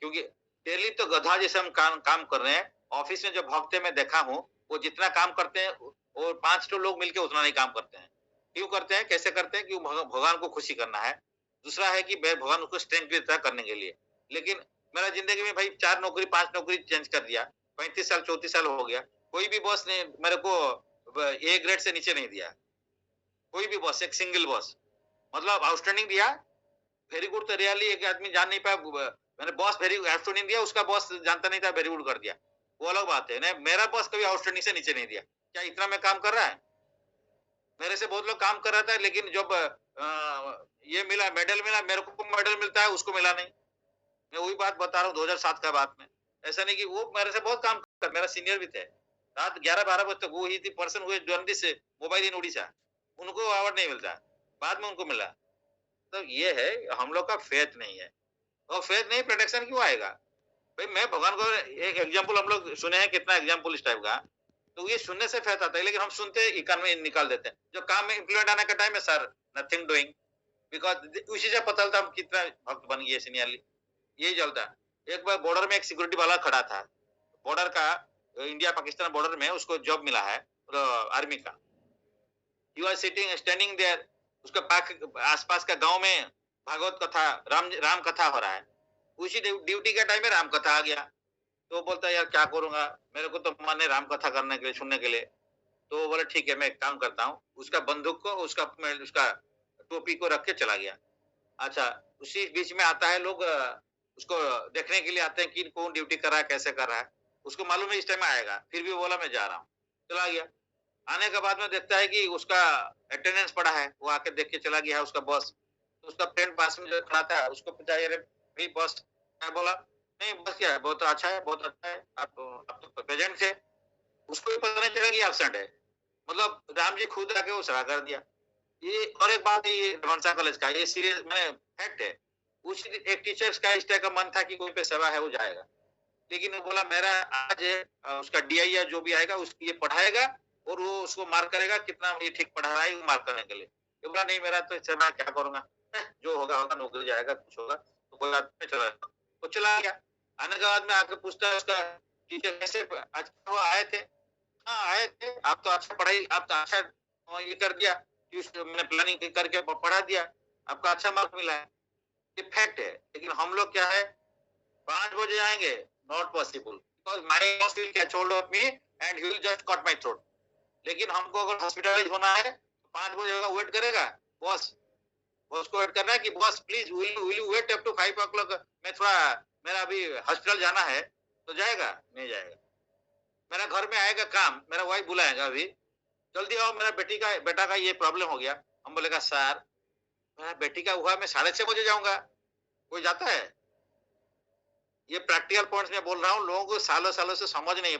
S1: क्योंकि डेली तो गधा जैसे हम काम कर रहे हैं। ऑफिस में जो भगते मैं देखा हूँ, वो जितना काम करते हैं, वो 5 तो लोग मिलके उतना नहीं काम करते हैं। क्यों करते हैं? कैसे करते हैं? कि भगवान को खुशी करना है। दूसरा है कि भगवान उसको स्ट्रेंथ देता है करने के लिए। लेकिन मेरा जिंदगी में भाई 4 नौकरी 5 नौकरी चेंज कर दिया। 35 साल 34 साल हो गया। कोई भी बॉस ने मेरे को ए ग्रेड से नीचे नहीं दिया। कोई भी बॉस, एक सिंगल बॉस। मतलब आउटस्टैंडिंग दिया, वेरी गुड तो रियली एक आदमी जान नहीं पाया। मैंने बॉस वेरी आउटस्टैंडिंग दिया, उसका बॉस जानता नहीं था, वेरी गुड कर दिया। वो अलग बात है। नहीं, मेरा बॉस कभी आउटस्टैंडिंग से नीचे नहीं दिया। क्या इतना में काम कर रहा है? मेरे से बहुत लोग काम कर रहा था, लेकिन जब ये मिला, मेडल मिला, मेरे को मेडल मिलता है, उसको मिला नहीं। मैं वही बात बता रहा हूँ 2007 का बात में। ऐसा नहीं कि वो मेरे से बहुत काम कर, मेरा सीनियर भी थे। रात 11-12 बजे तक वो ही थी पर्सन हुए जर्नलिस्ट से मोबाइल इन उड़ीसा। उनको अवार्ड नहीं मिलता। बाद में उनको मिला। तो ये है, हम लोग का फेथ नहीं है। और फेथ नहीं, प्रोटेक्शन क्यों आएगा? भाई मैं भगवान को एक एग्जांपल हम लोग सुने हैं, कितना एग्जांपल इस टाइप का। तो ये सुनने से फेथ आता है, लेकिन हम सुनते इकोनॉमी निकाल देते हैं। जब काम में इम्प्लीमेंट आने का टाइम है सर, नथिंग डूइंग। बिकॉज़ उसी से पता चलता हम कितना भक्त बन गए सीनियरली। यही चलता है। एक बार बॉर्डर में एक सिक्योरिटी वाला खड़ा था। बॉर्डर का इंडिया पाकिस्तान बॉर्डर में उसको जॉब मिला है आर्मी का। He was sitting standing there. उसके आसपास का गांव में भागवत कथा, राम कथा हो रहा है। उसी ड्यूटी के टाइम में राम कथा आ गया। तो बोलता है यार क्या करूंगा, मेरे को तो मन है राम कथा करने के लिए, सुनने के लिए। तो वो बोला ठीक है मैं एक काम करता हूँ। उसका बंदूक को उसका टोपी को रख के चला गया। अच्छा, उसी बीच में आता है लोग उसको देखने के लिए आते हैं कि कौन ड्यूटी कर रहा है, कैसे कर रहा है। उसको मालूम है इस टाइम आएगा, फिर भी बोला मैं जा रहा हूँ। चला गया। आने के बाद में देखता है कि उसका अटेंडेंस पड़ा है। वो आके देख के चला गया है उसका बॉस। तो उसका फ्रेंड पास में जो खड़ा था उसको पूछा, अरे भाई बॉस क्या बोला? नहीं बॉस क्या है, बहुत अच्छा है, बहुत अच्छा है, आप तो प्रेजेंट थे। उसको भी पता नहीं चला कि एब्सेंट है। मतलब राम जी खुद आके वो सड़ा कर दिया। ये और एक बात है, ये मनसा कॉलेज का ये सीरियस मैंने फैक्ट है। उस एक टीचर्स का इस टाइप का मन था कि कोई पे सेवा है वो जाएगा। लेकिन वो बोला मेरा आज उसका डीआई या जो भी आएगा उसकी ये पढ़ाएगा और वो उसको मार्क करेगा कितना ये ठीक पढ़ा रहा है, वो मार्क करने के लिए। ये बोला नहीं मेरा तो इससे मैं क्या करूंगा, जो होगा होगा, नौकरी जाएगा, कुछ होगा तो कोई बात नहीं, चला जाएगा। वो चला गया। आने के बाद में आके पूछता है उसका टीचर कैसे आज वो आए थे? हाँ आए थे। आप तो अच्छा पढ़ाई, आप तो अच्छा ये कर दिया, मैंने प्लानिंग करके पढ़ा दिया, आपका अच्छा मार्क मिला है। ये फैक्ट है। लेकिन हम लोग क्या है, 5 बजे आएंगे, not possible, because my boss will catch hold of me and he will just cut my throat. लेकिन हमको अगर हॉस्पिटलाइज होना है, 5 बजे का वेट करेगा बॉस। बॉस को वेट करना है कि boss please will you wait up to 5 o'clock, मैं थोड़ा, मेरा अभी हॉस्पिटल जाना है। तो जाएगा? नहीं जाएगा। मेरा घर में आएगा काम, मेरा वाइफ बुलाएगा अभी, जल्दी आओ मेरा बेटा का ये प्रॉब्लम हो गया। हम बोलेगा सर मेरा बेटी का हुआ, मैं 6:30 बजे जाऊंगा। कोई जाता है? ये प्रैक्टिकल पॉइंट्स में बोल रहा हूँ, लोगों को सालों सालों से समझ नहीं है।